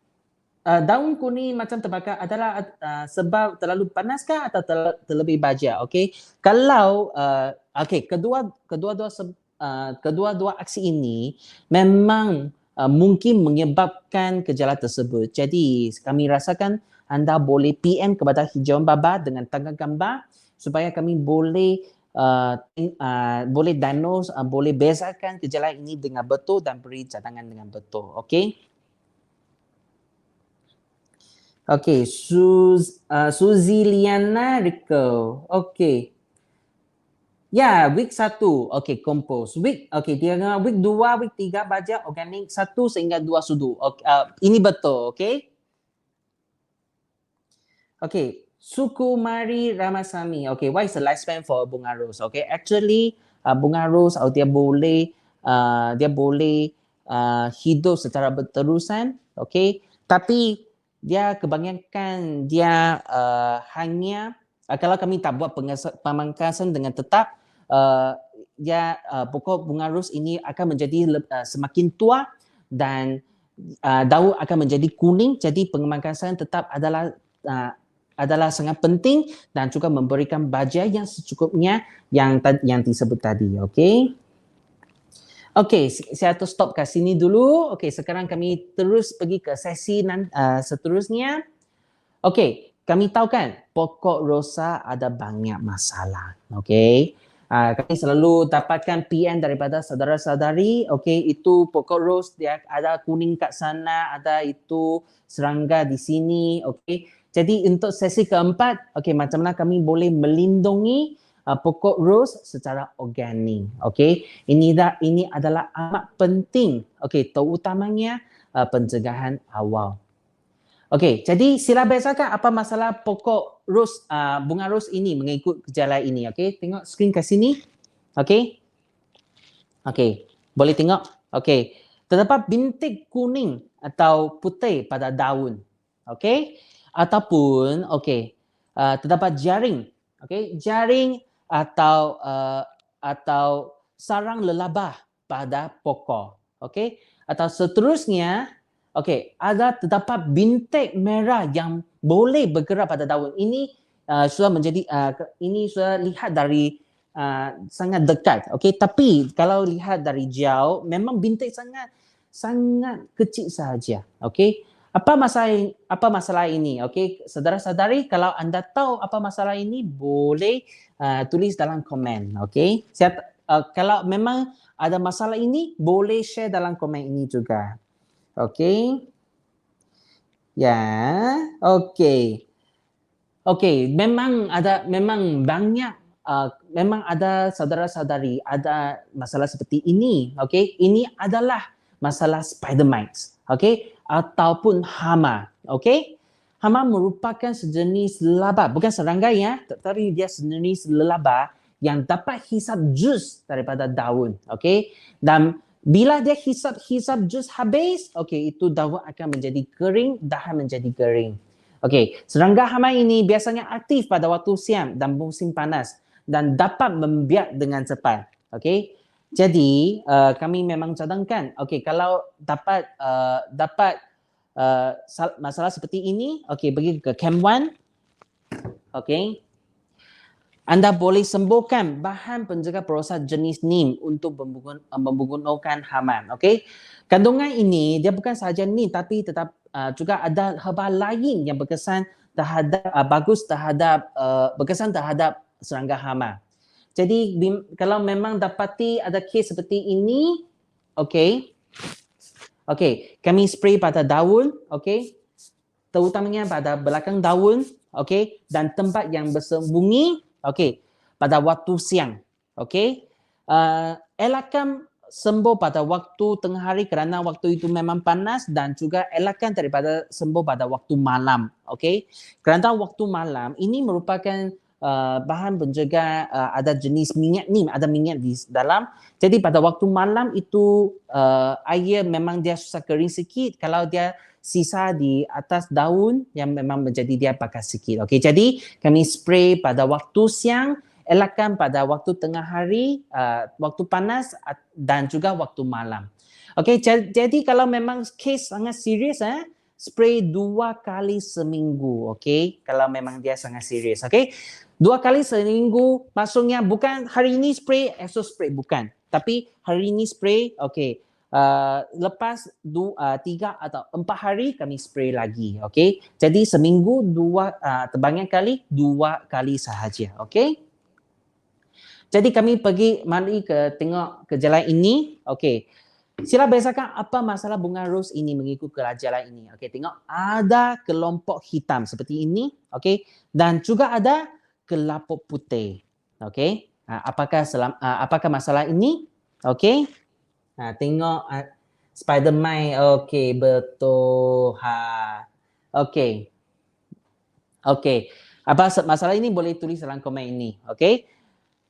daun kuning macam terbakar adalah sebab terlalu panaskah atau terlebih baja? Okey, kalau kedua-dua aksi ini memang mungkin menyebabkan gejala tersebut. Jadi kami rasakan anda boleh PM kepada Hijauan Baba dengan tanggal gambar supaya kami boleh boleh diagnose, boleh bezakan gejala ini dengan betul dan beri cadangan dengan betul. Okey. Okey, Suziliana Rico. Okey. Ya, week 1. Okey, kompos. Week 2, week 3 baja organik 1 sehingga 2 sudu. Ini betul, okey? Okey, Sukumari Ramasamy. Okay, what is the lifespan for bunga rose? Okay, actually bunga rose dia boleh hidup secara berterusan. Okay, tapi dia kebanyakan dia hanya kalau kami tak buat pemangkasan dengan tetap, pokok bunga rose ini akan menjadi semakin tua dan daun akan menjadi kuning. Jadi pemangkasan tetap adalah sangat penting dan juga memberikan baja yang secukupnya yang disebut tadi. Okey. Okey, saya akan stop kat sini dulu. Okey, sekarang kami terus pergi ke sesi seterusnya. Okey, kami tahu kan pokok rosa ada banyak masalah. Okey. Kami selalu dapatkan PM daripada saudara-saudari. Okey, itu pokok ros dia ada kuning kat sana, ada itu serangga di sini. Okey. Jadi untuk sesi keempat, okey, macam mana kami boleh melindungi pokok ros secara organik. Okey. Ini adalah amat penting. Okey, terutamanya pencegahan awal. Okey, jadi sila bezakan apa masalah pokok ros bunga ros ini mengikut gejala ini. Okey, tengok skrin kat sini. Okey. Okey, boleh tengok. Okey, terdapat bintik kuning atau putih pada daun. Okey, ataupun terdapat jaring. Okey, jaring atau sarang lelabah pada pokok. Okey, atau seterusnya. Okey, terdapat bintik merah yang boleh bergerak pada daun. Ini sudah lihat dari sangat dekat. Okey, tapi kalau lihat dari jauh memang bintik sangat kecil sahaja. Okey. Apa masalah ini? Okey, saudara-saudari, kalau anda tahu apa masalah ini boleh tulis dalam komen. Okey. Kalau memang ada masalah ini boleh share dalam komen ini juga. Okey. Ya, okey. Okey, memang banyak memang ada saudara-saudari ada masalah seperti ini. Okey, ini adalah masalah spider mites. Okey, ataupun hama. Okey. Hama merupakan sejenis lelabah, bukan serangga ya, tetapi dia sejenis lelabah yang dapat hisap jus daripada daun. Okey. Dan bila dia hisap jus habis, okey, itu daun akan menjadi kering, dahan menjadi kering. Okey, serangga hama ini biasanya aktif pada waktu siang dan musim panas dan dapat membiak dengan cepat. Okey. Jadi, kami memang cadangkan, okey, kalau dapat masalah seperti ini, okey, pergi ke Chem 1. Okey. Anda boleh sembuhkan bahan penjaga perosak jenis NIM untuk membunuhkan hama. Okey. Kandungan ini dia bukan sahaja NIM tapi tetap juga ada herba lain yang berkesan terhadap berkesan terhadap serangga hama. Jadi kalau memang dapati ada kes seperti ini, okey. Okey, kami spray pada daun, okey. Terutamanya pada belakang daun, okey, dan tempat yang bersembunyi, okey, pada waktu siang, okey. Elakkan sembuh pada waktu tengah hari kerana waktu itu memang panas dan juga elakkan daripada sembuh pada waktu malam, okey. Kerana waktu malam ini merupakan bahan penjaga ada jenis minyak ni, ada minyak di dalam. Jadi pada waktu malam itu air memang dia susah kering sikit kalau dia sisa di atas daun yang memang menjadi dia pakai sikit. Okey, jadi kami spray pada waktu siang, elakkan pada waktu tengah hari, waktu panas dan juga waktu malam. Okey, jadi kalau memang kes sangat serius, spray 2 kali seminggu. Okey, kalau memang dia sangat serius. Okey, 2 kali seminggu maksudnya bukan hari ini spray, esok spray, bukan. Tapi hari ini spray, okey. Lepas 3 atau 4 hari kami spray lagi, okey. Jadi seminggu terbanyak kali 2 kali sahaja, okey. Jadi kami mari tengok ke jalan ini, okey. Sila bezakan apa masalah bunga ros ini mengikut ke jalan ini. Okey, tengok ada kelompok hitam seperti ini, okey, dan juga ada kelapuk putih, okey. Apakah masalah ini? Okey. Tengok Spiderman. Okey, betul. Okey. Okey. Apa masalah ini boleh tulis dalam komen ini. Okey.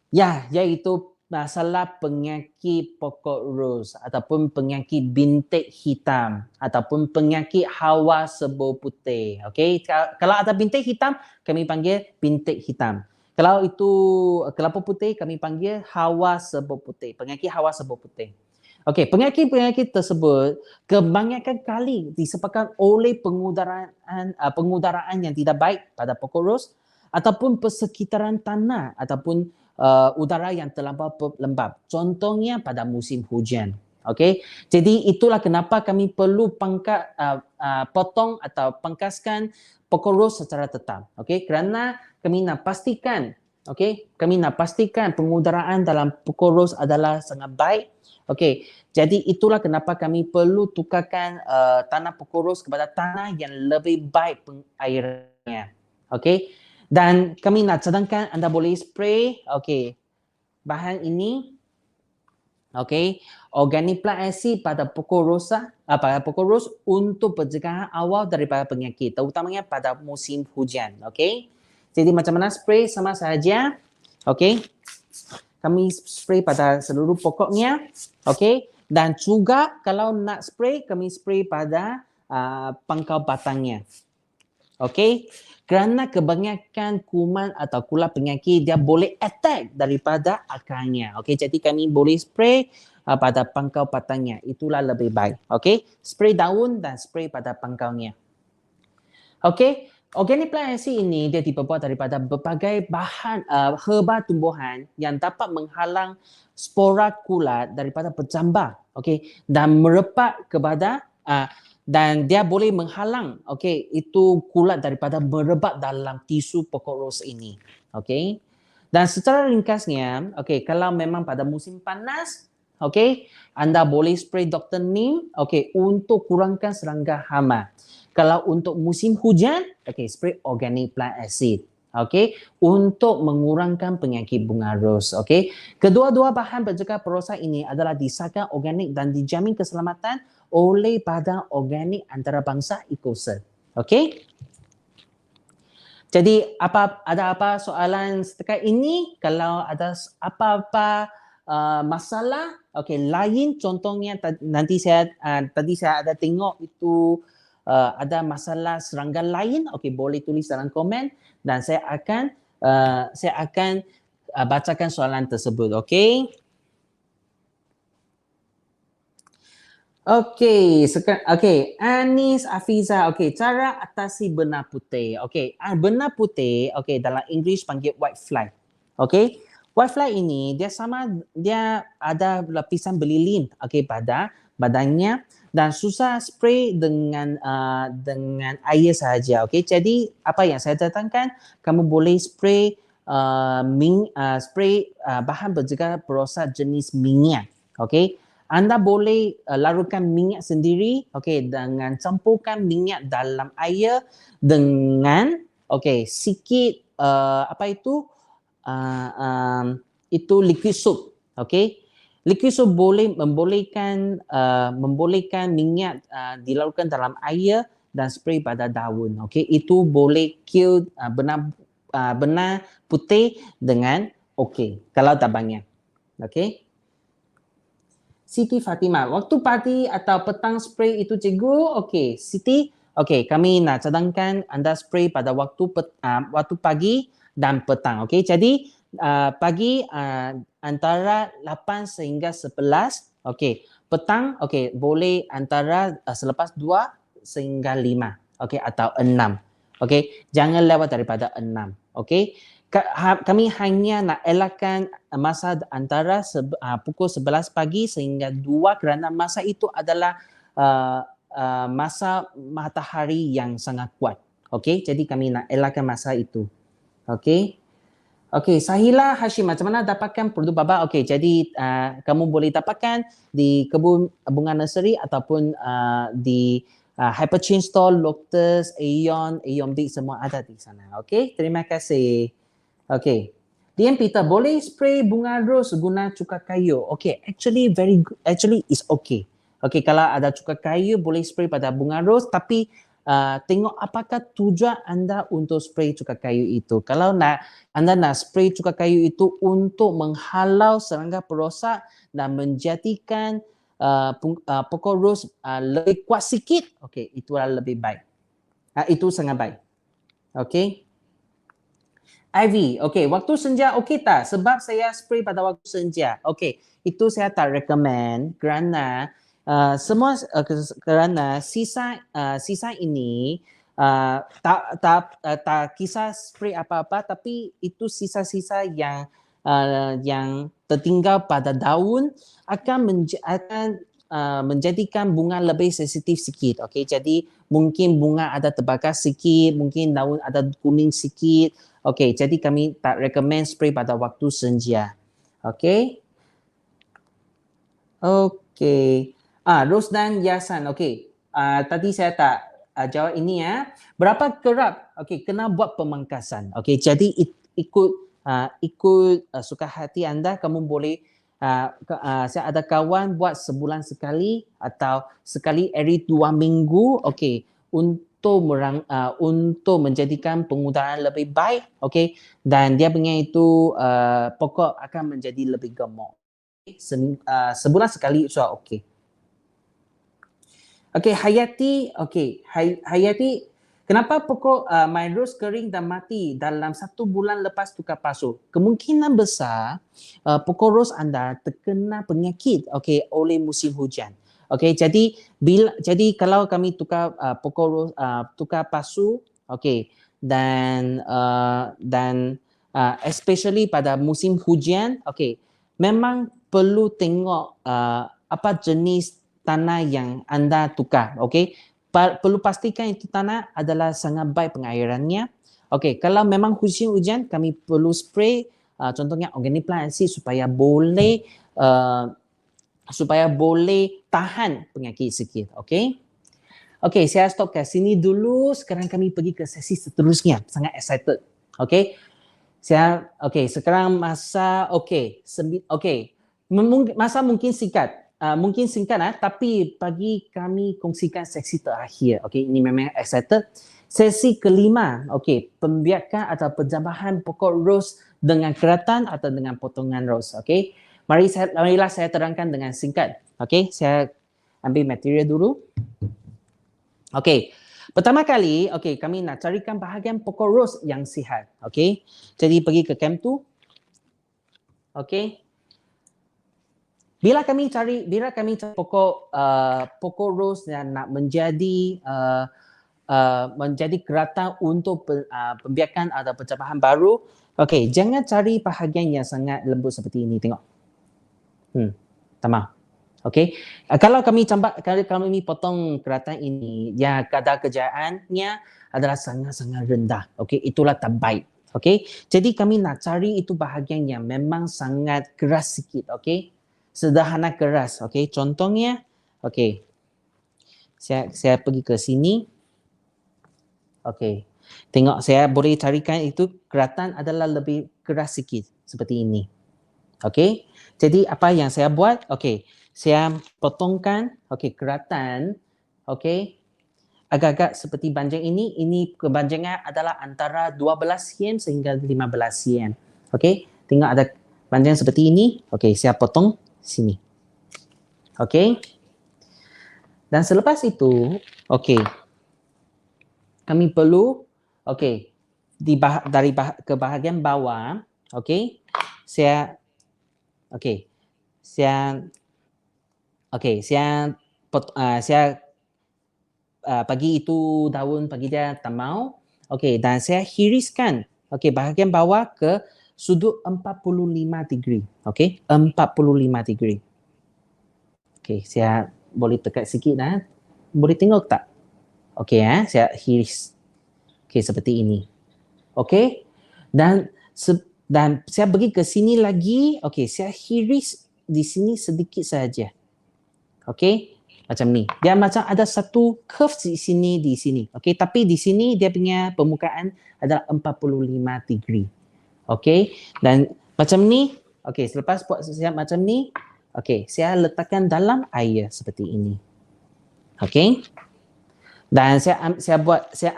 Ya, iaitu masalah penyakit pokok ros ataupun penyakit bintik hitam ataupun penyakit hawa sebul putih. Okey. Kalau ada bintik hitam, kami panggil bintik hitam. Kalau itu kelapa putih, kami panggil hawa sebul putih. Penyakit hawa sebul putih. Okey, penyakit-penyakit tersebut kebanyakan kali disebabkan oleh pengudaraan yang tidak baik pada pokok ros ataupun persekitaran tanah ataupun udara yang terlampau lembab. Contohnya pada musim hujan. Okey, jadi itulah kenapa kami perlu potong atau pangkaskan pokok ros secara tetap. Okey, kerana kami nak pastikan, pengudaraan dalam pokok ros adalah sangat baik. Okey, jadi itulah kenapa kami perlu tukarkan tanah pokok ros kepada tanah yang lebih baik airnya. Okey, dan kami nak cadangkan anda boleh spray, okey, bahan ini, okey, organic plant acid pada pokok ros untuk pencegahan awal daripada penyakit, terutamanya pada musim hujan. Okey, jadi macam mana spray sama sahaja. Okey, kami spray pada seluruh pokoknya, okey, dan juga kalau nak spray, kami spray pada pangkal batangnya. Okey, kerana kebanyakan kuman atau kulat penyakit dia boleh attack daripada akarnya. Okey, jadi kami boleh spray pada pangkal batangnya. Itulah lebih baik. Okey, spray daun dan spray pada pangkalnya. Okey, organic plant acid ini dia diperbuat daripada berbagai bahan herba tumbuhan yang dapat menghalang spora kulat daripada berjambah, okey, dan merepat kepada dan dia boleh menghalang, okey, itu kulat daripada merebak dalam tisu pokok ros ini, okey. Dan secara ringkasnya, okey, kalau memang pada musim panas, okey, anda boleh spray Dr. Neem, okey, untuk kurangkan serangga hama. Kalau untuk musim hujan, okey, spray organic plant acid. Okey, untuk mengurangkan penyakit bunga ros. Okey, kedua-dua bahan penjaga perosak ini adalah disahkan organik dan dijamin keselamatan oleh Badan Organik Antarabangsa Ecocert. Okey. Jadi ada apa soalan setakat ini? Kalau ada apa-apa masalah, okey, lain contohnya tadi saya ada tengok itu ada masalah serangga lain, okey, boleh tulis dalam komen dan saya akan bacakan soalan tersebut, okey. Okey, okey, Anis Afiza, okey, cara atasi benar putih. Okey, benar putih, okey, dalam English panggil white fly. Okey, white fly ini dia ada lapisan belilin, okey, pada badannya dan susah spray dengan air sahaja. Okey, jadi apa yang saya datangkan, kamu boleh spray bahan penjaga perosak jenis minyak. Okey, anda boleh larutkan minyak sendiri, okey, dengan campurkan minyak dalam air dengan, okey, sikit apa itu liquid soap, okey. Liquid soap boleh membolehkan minyak dilarutkan dalam air dan spray pada daun, okey. Itu boleh kill benar putih dengan okey, kalau tak banyak, okey. Siti Fatimah, waktu pagi atau petang spray itu cikgu? Okey, Siti, okey, kami nak cadangkan anda spray pada waktu pagi dan petang. Okey, jadi pagi antara 8 sehingga 11. Okey, petang okey, boleh antara selepas 2 sehingga 5. Okey, atau 6. Okey, jangan lewat daripada 6. Okey, kami hanya nak elakkan masa antara pukul 11 pagi sehingga 2 kerana masa itu adalah masa matahari yang sangat kuat. Okey, jadi kami nak elakkan masa itu. Okey. Okey, Sahila Hashim, macam mana dapatkan produk Baba? Okey, jadi kamu boleh dapatkan di kebun bunga nursery ataupun di Hyperchain Store, Lotus, Aeon Big, semua ada di sana. Okey, terima kasih. Okay. Dian Peter, boleh spray bunga ros guna cuka kayu? Okay, actually very good. Actually is okay. Okay, kalau ada cuka kayu boleh spray pada bunga ros, tapi tengok apakah tujuan anda untuk spray cuka kayu itu. Kalau anda nak spray cuka kayu itu untuk menghalau serangga perosak dan menjadikan pokok ros lebih kuat sikit, okay, itulah lebih baik. Itu sangat baik. Okay. Ivy, okey, waktu senja okey tak? Sebab saya spray pada waktu senja. Okey, itu saya tak recommend kerana kerana sisa ini tak kisah spray apa-apa, tapi itu sisa-sisa yang tertinggal pada daun akan menjadikan bunga lebih sensitif sikit. Okey, jadi mungkin bunga ada terbakar sikit, mungkin daun ada kuning sikit. Okey, jadi kami tak recommend spray pada waktu senja. Okey. Okey. Ros dan Yasan. Okey. Tadi saya tak jawab ini ya. Berapa kerap? Okey, kena buat pemangkasan. Okey, jadi ikut suka hati anda, kamu boleh saya ada kawan buat sebulan sekali atau sekali every 2 minggu. Okey, untuk menjadikan penggunaan lebih baik, okey, dan dia punya itu pokok akan menjadi lebih gemuk. Sebulan sekali sudah okey. Okey, Hayati, okey, Hayati, kenapa pokok my rose kering dan mati dalam 1 bulan lepas tukar pasu? Kemungkinan besar pokok rose anda terkena penyakit, okey, oleh musim hujan. Okey, jadi kalau kami tukar tukar pasu, okey, dan especially pada musim hujan, okey, memang perlu tengok apa jenis tanah yang anda tukar, okey. Perlu pastikan itu tanah adalah sangat baik pengairannya. Okey, kalau memang musim hujan, kami perlu spray contohnya organic plant acid supaya boleh tahan penyakit sikit, okey. Okey, saya stop kat sini dulu. Sekarang kami pergi ke sesi seterusnya. Sangat excited. Okey. Sekarang masa masa mungkin singkat. Mungkin singkat tapi bagi kami kongsikan sesi terakhir. Okey, ini memang excited. Sesi kelima, okey, pembiakan atau penjambahan pokok ros dengan keratan atau dengan potongan ros. Okey. Marilah saya terangkan dengan singkat. Okey, saya ambil material dulu. Okey. Pertama kali, okey, kami nak carikan bahagian pokok ros yang sihat. Okey. Jadi pergi ke camp tu. Okey. bila kami cari pokok rose yang nak menjadi kereta untuk pembiakan atau pencapaian baru, okey, jangan cari bahagian yang sangat lembut seperti ini. Tengok. Tamam. Okey. Kalau kami potong kereta ini, ya kadar kerjaannya adalah sangat-sangat rendah. Okey, itulah terbaik. Okey. Jadi kami nak cari itu bahagian yang memang sangat keras sikit. Okey. Sederhana keras. Okey. Contohnya, okey. Saya pergi ke sini. Okey. Tengok, saya boleh carikan itu keratan adalah lebih keras sikit seperti ini. Okey. Jadi apa yang saya buat? Okey. Saya potongkan keratan, agak-agak seperti panjang ini kepanjangan adalah antara 12 yen sehingga 15 yen. Okey, tengok ada panjang seperti ini. Okey, saya potong sini. Okey. Dan selepas itu, kami perlu ke bahagian bawah, saya bagi itu daun, bagi dia tamau. Dan saya hiriskan bahagian bawah ke sudut 45 degree. 45 degree. Saya boleh tekan sikit dah. Boleh tengok tak? Saya hiris. Seperti ini. Dan saya pergi ke sini lagi. Saya hiris di sini sedikit saja. Macam ni. Dia macam ada satu curve di sini. Tapi di sini dia punya permukaan adalah 45 degree. Dan macam ni. Selepas buat saya macam ni, saya letakkan dalam air seperti ini. Dan saya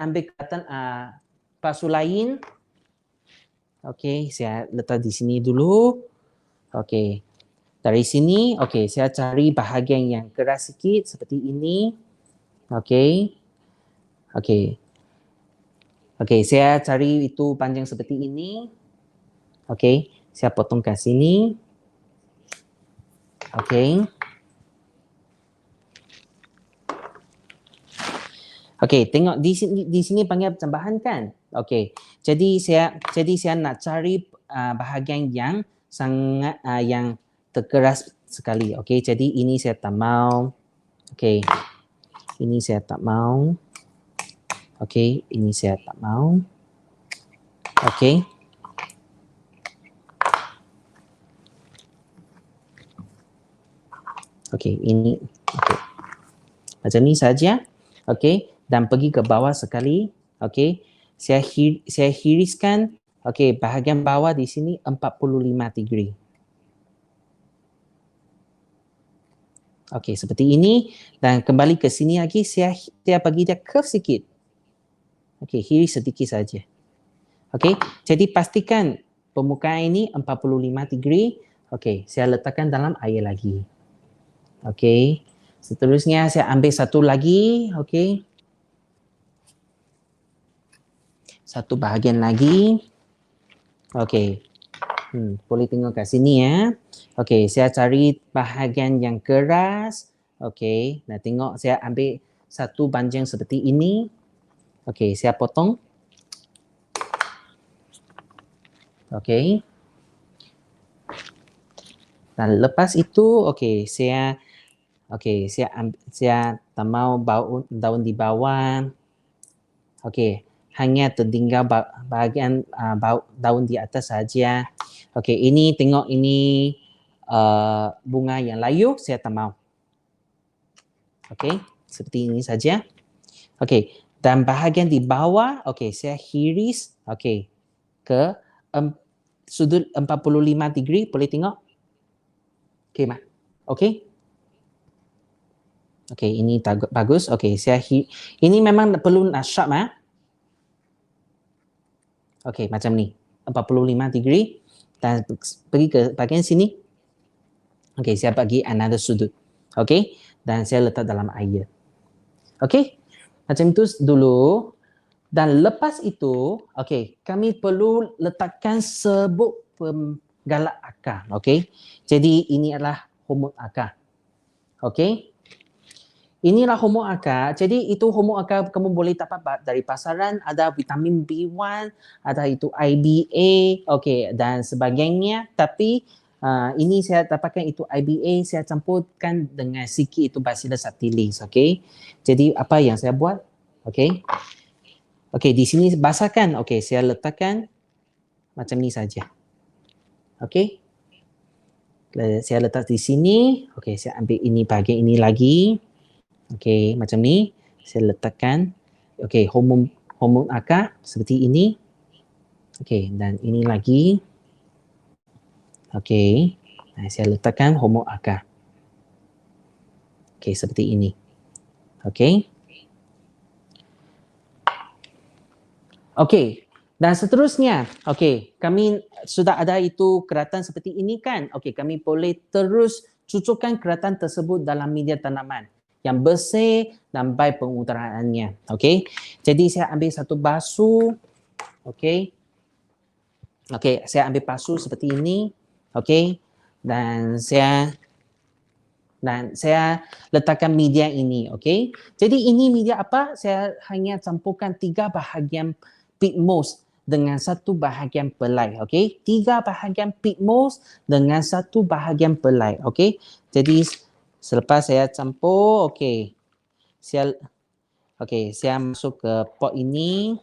ambil keratan pasu lain. Saya letak di sini dulu. Dari sini, saya cari bahagian yang keras sikit seperti ini. Saya cari itu panjang seperti ini. Saya potong ke sini. Tengok di sini panggil tambahan kan? Jadi saya nak cari bahagian yang sangat yang terkeras sekali. Jadi ini saya tak mau. Ini saya tak mau. Ini saya tak mau. Ini macam ni saja. Dan pergi ke bawah sekali. Saya hiriskan bahagian bawah di sini 45 degree. Seperti ini. Dan kembali ke sini lagi, saya bagi dia curve sikit. Hiris sedikit saja. Jadi pastikan permukaan ini 45 degree. Saya letakkan dalam air lagi. Seterusnya saya ambil satu lagi. Satu bahagian lagi. Boleh tengok kat sini ya. Saya cari bahagian yang keras. Nah tengok saya ambil satu panjang seperti ini. Saya potong. Dan lepas itu, saya tamau daun di bawah. Hanya tertinggal bahagian daun di atas saja. Ini tengok ini bunga yang layu, saya tak mau. Seperti ini saja. Dan bahagian di bawah, saya hiris ke sudut 45 degree, boleh tengok? Mak. Ini bagus. Ini memang perlu nak sharp macam ni. 45 degree. Dan pergi ke bahagian sini. Saya bagi another sudut. Dan saya letak dalam air. Macam itu dulu. Dan lepas itu, kami perlu letakkan serbuk penggalak akar. Jadi ini adalah homon akar. Okey. Inilah homon akar. Jadi itu homon akar kamu boleh dapat dari pasaran, ada vitamin B1, ada itu IBA, okey, dan sebagainya. Tapi ini saya dapatkan itu IBA, saya campurkan dengan sikit itu Bacillus subtilis, okey. Jadi apa yang saya buat? Okey. Okey, di sini basahkan. Okey, saya letakkan macam ni saja. Okey. Saya letak di sini. Okey, saya ambil ini bahagian ini lagi. Okey, macam ni. Saya letakkan. Okey, homon akar seperti ini. Okey, dan ini lagi. Okey, saya letakkan homon akar. Okey, seperti ini. Okey. Okey, dan seterusnya. Okey, kami sudah ada itu keratan seperti ini kan. Okey, kami boleh terus cucukkan keratan tersebut dalam media tanaman yang bersih dan baik pengutaraannya. Okey. Jadi saya ambil satu basuh. Okey. Okey, saya ambil basuh seperti ini. Okey. Dan saya letakkan media ini. Okey. Jadi ini media apa? Saya hanya campurkan 3 bahagian peat moss dengan 1 bahagian perlai. Okey. 3 bahagian peat moss dengan 1 bahagian perlai. Okey. Jadi selepas saya campur, okey. Saya masuk ke pot ini.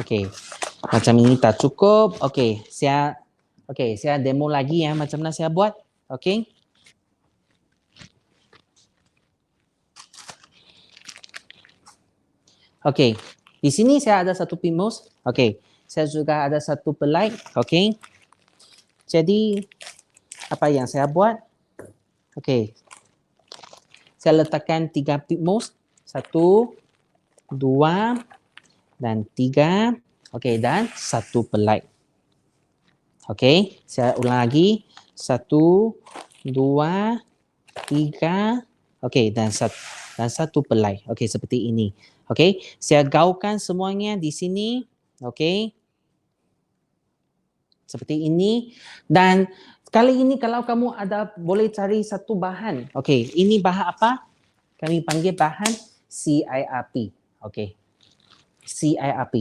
Okey. Macam ini tak cukup. Okey, saya demo lagi ya macam mana saya buat. Okey. Okey. Di sini saya ada 1 peat moss. Okey. Saya juga ada 1 perlai. Okey. Jadi apa yang saya buat? Okey. Saya letakkan 3 peat moss. 1, 2 dan 3. Okey, dan 1 perlai. Okey, saya ulang lagi. 1, 2, 3. Okey, dan 1 perlai. Okey, seperti ini. Okey, saya gaulkan semuanya di sini. Okey. Seperti ini. Dan kali ini kalau kamu ada boleh cari satu bahan. Okey, ini bahan apa? Kami panggil bahan CIRP. Okey. CIRP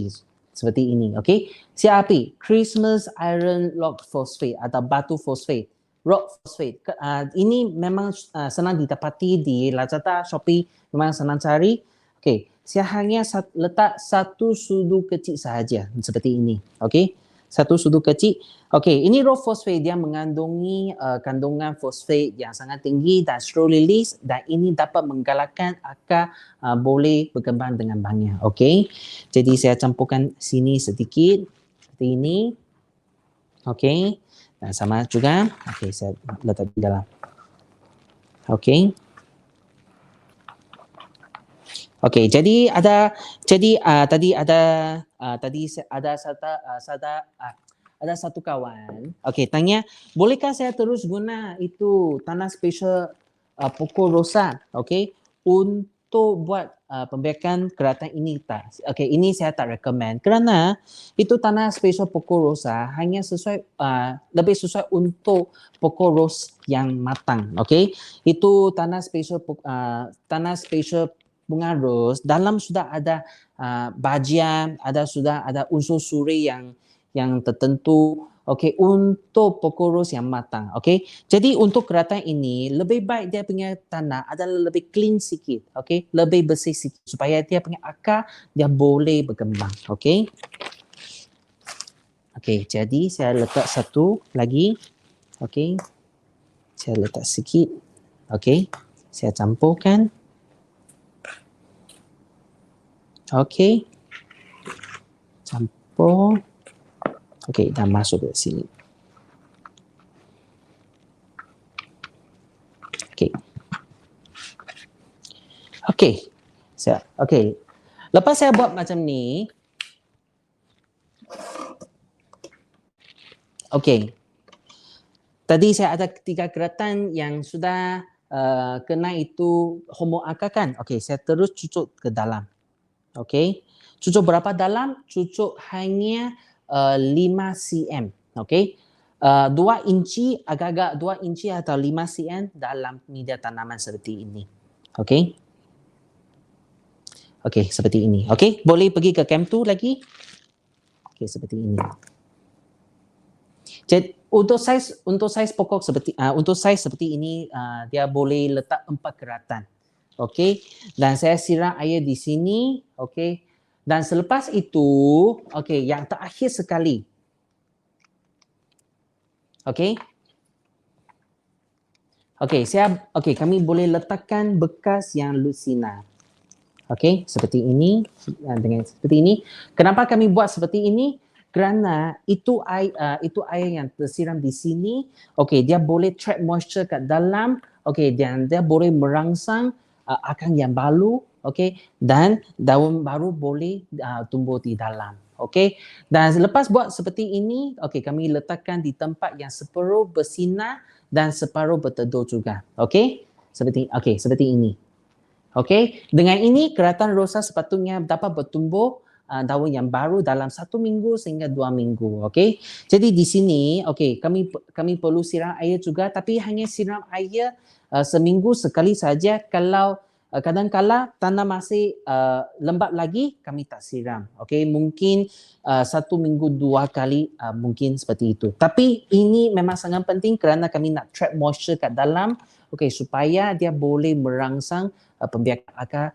seperti ini. Okey. CIRP, Christmas Iron Rock Phosphate atau batu fosfat. Rock phosphate. Ini memang senang didapati di Lazada, Shopee, memang senang cari. Okey, saya hanya letak 1 sudu kecil sahaja seperti ini. Okey. 1 sudu kecil. Okey, ini raw phosphate, dia mengandungi kandungan fosfat yang sangat tinggi dan slow release, dan ini dapat menggalakkan akar boleh berkembang dengan banyak. Okey. Jadi saya campurkan sini sedikit seperti ini. Okey. Dan sama juga. Okey, saya letak di dalam. Okey. Okey, jadi ada satu kawan. Okey, tanya, bolehkah saya terus guna itu tanah special pokok rosa, okey, untuk buat pembiakan keratan ini tak? Okey, ini saya tak recommend kerana itu tanah special pokok rosa hanya lebih sesuai untuk pokok ros yang matang, okey. Itu tanah special bunga ros, dalam sudah ada bajian, sudah ada unsur suri yang tertentu, okey, untuk pokok ros yang matang, okey. Jadi untuk keratan ini lebih baik dia punya tanah adalah lebih clean sikit, okey, lebih bersih sikit supaya dia punya akar dia boleh berkembang, okey. Okey, jadi saya letak satu lagi, okey. Saya letak sikit, okey. Saya campurkan. Okey. Campur. Okey, dah masuk ke sini. Okey. Okey. Okey. Lepas saya buat macam ni. Okey. Tadi saya ada 3 keratan yang sudah kena itu homon akar kan. Okey, saya terus cucuk ke dalam. Okey. Cucuk berapa dalam? Cucuk hanya 5 cm. Okey. 2 inci, agak-agak 2 inci atau 5 cm dalam media tanaman seperti ini. Okey. Okey, seperti ini. Okey, boleh pergi ke cam 2 lagi. Okey, seperti ini. Jadi untuk saiz pokok seperti ini dia boleh letak 4 keratan. Okey, dan saya siram air di sini, okey. Dan selepas itu, okey, yang terakhir sekali. Okey. Okey, kami boleh letakkan bekas yang lucina. Okey, seperti ini, dengan seperti ini. Kenapa kami buat seperti ini? Kerana itu air yang tersiram di sini, okey, dia boleh trap moisture kat dalam, okey, dan dia boleh merangsang akar yang baru, okey, dan daun baru boleh tumbuh di dalam. Okey, dan selepas buat seperti ini, okey, kami letakkan di tempat yang separuh bersinar dan separuh berteduh juga. Okey, seperti ini. Okey, dengan ini keratan rosa sepatutnya dapat bertumbuh daun yang baru dalam 1 minggu sehingga 2 minggu. Okey, jadi di sini, okey, kami perlu siram air juga, tapi hanya siram air seminggu sekali saja. Kalau kadang-kala tanah masih lembab lagi, kami tak siram. Okey, mungkin 1 minggu 2 kali, mungkin seperti itu. Tapi ini memang sangat penting kerana kami nak trap moisture kat dalam, okey, supaya dia boleh merangsang pembiakan akar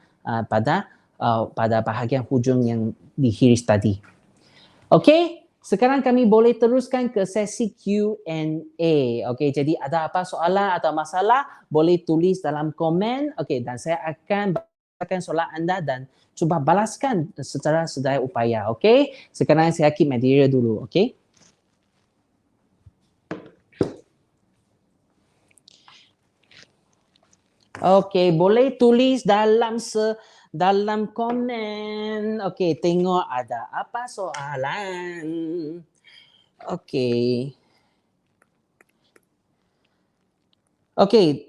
pada bahagian hujung yang dihiris tadi. Okey, sekarang kami boleh teruskan ke sesi Q&A. Okey, jadi ada apa soalan atau masalah, boleh tulis dalam komen. Okey, dan saya akan bacakan soalan anda dan cuba balaskan secara sedaya upaya. Okey, sekarang saya keep material dulu. Okey. Okey, boleh tulis dalam komen. Okey, tengok ada apa soalan. Okey. Okey.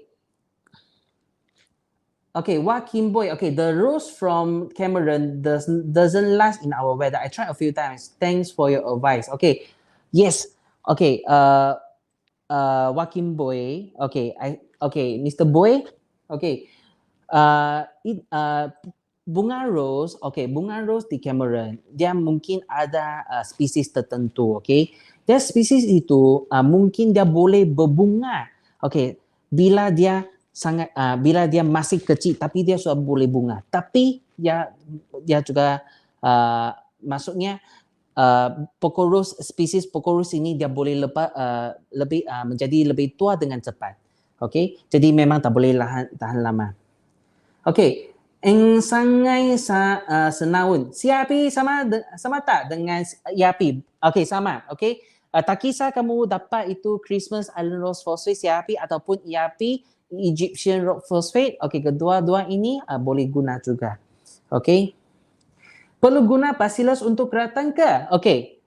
Okay, Wah Kim Boy. Okay, the rose from Cameron doesn't last in our weather. I tried a few times. Thanks for your advice. Okay, yes. Okay, Wah Kim Boy. Okay, Mr. Boy. Okay, bunga rose. Okay, bunga rose di Cameron. Dia mungkin ada spesies tertentu. Okay, dia spesies itu mungkin dia boleh berbunga. Okay, bila dia masih kecil tapi dia sudah boleh bunga, tapi dia juga maksudnya spesies pokok rose ini dia boleh menjadi lebih tua dengan cepat. Okey, jadi memang tak boleh tahan lama. Okey, sangai senaun. Siapi sama tak dengan Yapi? Okey, sama. Okey. Tak kisah kamu dapat itu Christmas Island Rose Phosphate Siapi ataupun Yapi Egyptian Rock Phosphate. Okey, kedua-dua ini boleh guna juga. Okey. Perlu guna Bacillus untuk keratan ke? Okey.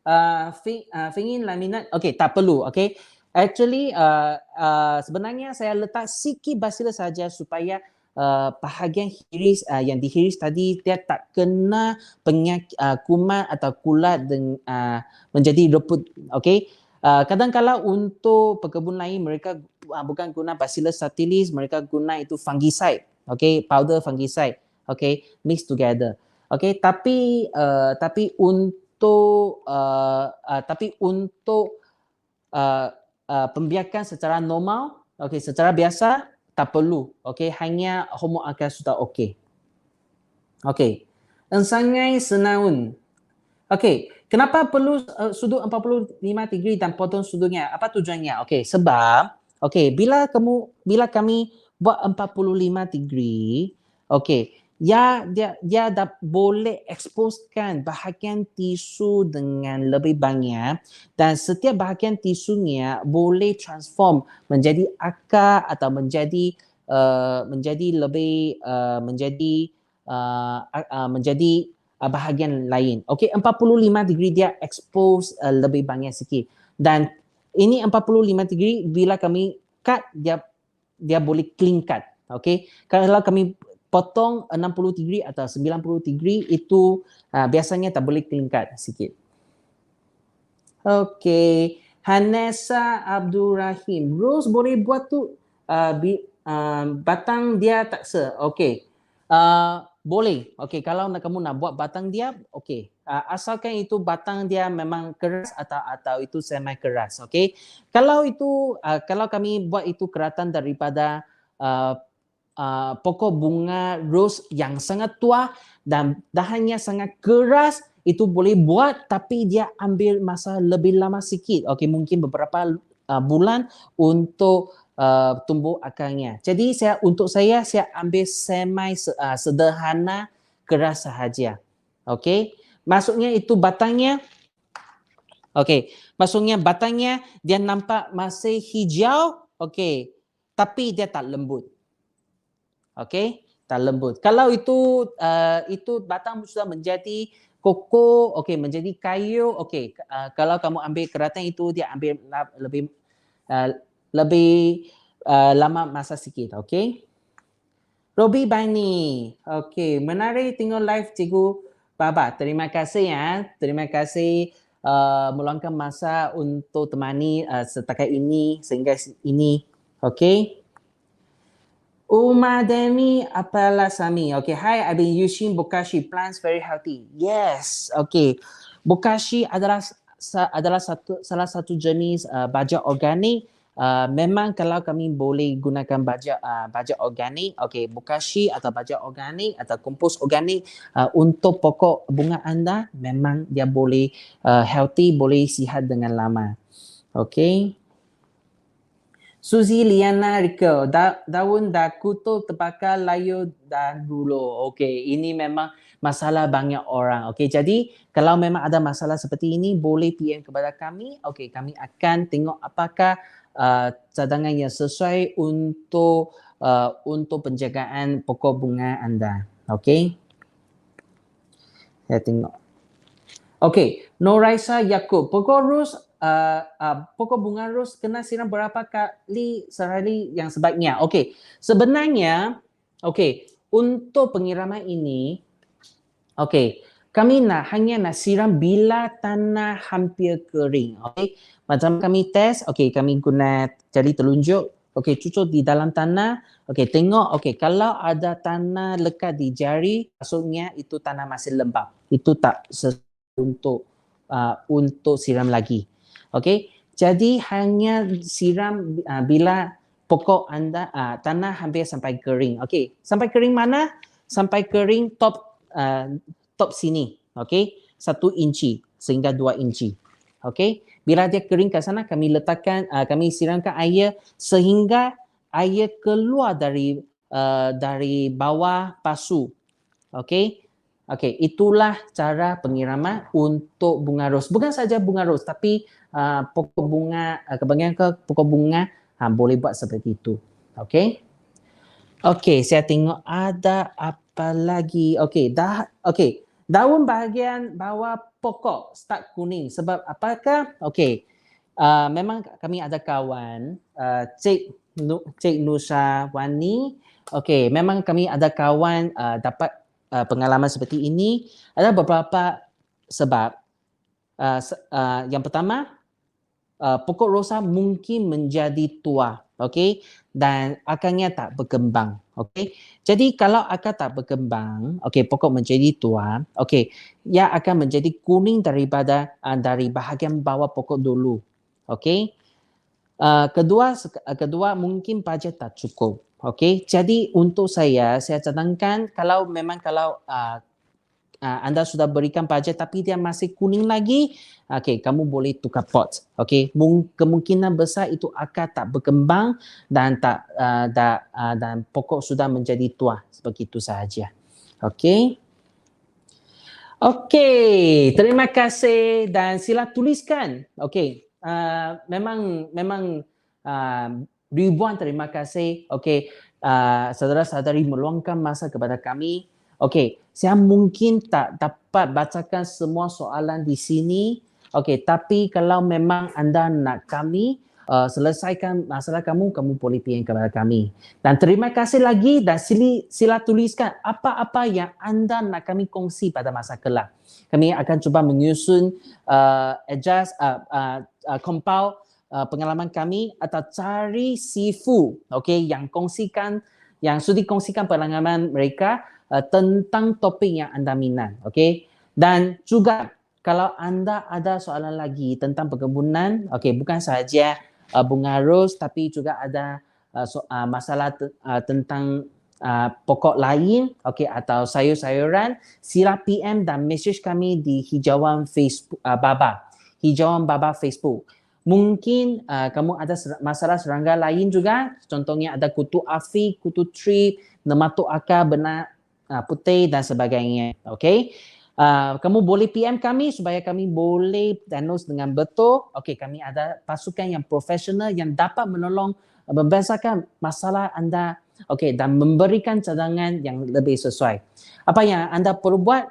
Fingin laminat. Okey, tak perlu. Okey. Actually, sebenarnya saya letak sikit Bacillus saja supaya bahagian hiris yang dihiris tadi dia tak kena penyakit kuman atau kulat menjadi reput. Okey. Kadang-kala untuk pekebun lain mereka bukan guna Bacillus subtilis, mereka guna itu fungicide, okay, powder fungicide, okay, mix together, okay. Tapi untuk pembiakan secara normal, okay, secara biasa tak perlu, okay, hanya homok akar sudah okay. Okay, ensangai senaun. Okey, kenapa perlu sudut 45 degree dan potong sudutnya? Apa tujuannya? Okey, sebab bila kami buat 45 degree, okey, dia boleh exposekan bahagian tisu dengan lebih banyak dan setiap bahagian tisunya boleh transform menjadi akar atau menjadi bahagian lain. Okey, 45 degree dia expose lebih banyak sikit. Dan ini 45 degree bila kami cut dia boleh clean cut. Okey. Kalau kami potong 60 degree atau 90 degree itu biasanya tak boleh clean cut sikit. Okey. Hanesa Abdul Rahim. Rose boleh buat tu batang dia tak se. Okey. Boleh. Okey, kalau kamu nak buat batang dia, okey. Asalkan itu batang dia memang keras atau itu semi keras. Okey. Kalau itu kalau kami buat itu keratan daripada pokok bunga rose yang sangat tua dan dahannya sangat keras, itu boleh buat tapi dia ambil masa lebih lama sikit. Okey, mungkin beberapa bulan untuk tumbuh akarnya. Jadi untuk saya ambil semi sederhana keras sahaja. Okey. Maksudnya itu batangnya okey. Maksudnya batangnya dia nampak masih hijau, okey. Tapi dia tak lembut. Okey, tak lembut. Kalau itu batang sudah menjadi koko, okey, menjadi kayu, okey. Kalau kamu ambil keratan itu dia ambil lebih lama masa sikit, okey. Robi Bani, okey, menarik tengok live Cikgu Baba. Terima kasih ya. Terima kasih meluangkan masa untuk temani setakat ini sehingga ini, okey. Umademi Apalasami. Okay, hi, I've been using Bokashi plants very healthy. Yes, okay. Bokashi adalah salah satu jenis baja organik. Memang kalau kami boleh gunakan baja organik, okay, Bokashi atau baja organik atau kompos organik untuk pokok bunga anda, memang dia boleh healthy, boleh sihat dengan lama. Okay. Suzy Liana Rico, daun dakuto terbakar layu dan dulu. Okey, ini memang masalah banyak orang. Okey, jadi kalau memang ada masalah seperti ini, boleh PM kepada kami. Okey, kami akan tengok apakah cadangan yang sesuai untuk penjagaan pokok bunga anda. Okey. Saya tengok. Okey, Noraisa Yaakob, pokok bunga ros kena siram berapa kali sehari yang sebaiknya? Okey, sebenarnya untuk pengiraman ini, kami hanya nak siram bila tanah hampir kering. Okey, macam kami test, kami guna jari telunjuk, cucuk di dalam tanah, tengok, kalau ada tanah lekat di jari, maksudnya itu tanah masih lembab. Itu tak untuk siram lagi. Okey, jadi hanya siram bila pokok anda tanah hampir sampai kering. Okey, sampai kering mana? Sampai kering top sini. Okey, 1 inci sehingga 2 inci. Okey, bila dia kering ke sana, kami letakkan, kami siramkan air sehingga air keluar dari bawah pasu. Okey. Okey, itulah cara pengiraman untuk bunga ros. Bukan saja bunga ros, tapi pokok bunga, kebanyakan pokok bunga boleh buat seperti itu. Okey. Okey, saya tengok ada apa lagi. Okey, daun bahagian bawah pokok start kuning. Sebab apakah? Okey, memang kami ada kawan, Cik Nusa Wani. Okey, memang kami ada kawan dapat pengalaman seperti ini. Ada beberapa sebab. Yang pertama, pokok rosa mungkin menjadi tua, okey, dan akarnya tak berkembang, okey. Jadi kalau akar tak berkembang, okey, pokok menjadi tua, okey, ia akan menjadi kuning dari bahagian bawah pokok dulu, okey. Kedua mungkin bajet tak cukup. Okey, jadi untuk saya cadangkan kalau anda sudah berikan bajet tapi dia masih kuning lagi, okey, kamu boleh tukar pot. Okey, kemungkinan besar itu akar tak berkembang dan dan pokok sudah menjadi tua, begitu sahaja. Okey. Okey, terima kasih dan sila tuliskan. Okey, memang ribuan terima kasih. Okey, saudara-saudari meluangkan masa kepada kami. Okey, saya mungkin tak dapat bacakan semua soalan di sini. Okey, tapi kalau memang anda nak kami selesaikan masalah kamu, kamu boleh PM kepada kami. Dan terima kasih lagi dan sila tuliskan apa-apa yang anda nak kami kongsi pada masa kelak. Kami akan cuba menyusun, compile pengalaman kami atau cari sifu, yang sudi kongsikan pengalaman mereka tentang topik yang anda minat, Dan juga kalau anda ada soalan lagi tentang perkebunan, bukan sahaja bunga ros tapi juga ada masalah tentang pokok lain, atau sayur-sayuran, sila PM dan message kami di hijauan Facebook hijauan Baba Facebook. Mungkin kamu ada masalah serangga lain juga, contohnya ada kutu afi, kutu tree, nematuk akar, benak putih dan sebagainya. Kamu boleh PM kami supaya kami boleh diagnose dengan betul. Kami ada pasukan yang profesional yang dapat menolong membebaskan masalah anda, dan memberikan cadangan yang lebih sesuai. Apa yang anda perlu buat?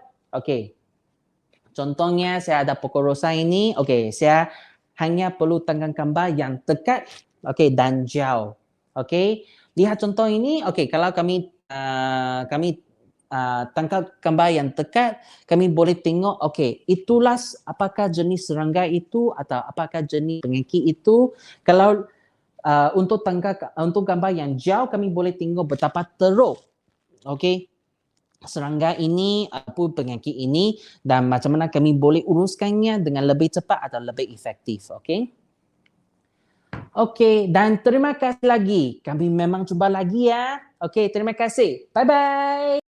Contohnya saya ada pokok rosa ini. Saya hanya perlu tangkap gambar yang dekat, dan jauh. Lihat contoh ini. Kalau kami tangkap gambar yang dekat, kami boleh tengok, itulah apakah jenis serangga itu atau apakah jenis penyakit itu. Kalau untuk gambar yang jauh, kami boleh tengok betapa teruk, serangga ini, apa penyakit ini, dan macam mana kami boleh uruskannya dengan lebih cepat atau lebih efektif. Dan terima kasih lagi. Kami memang cuba lagi ya. Terima kasih. Bye-bye.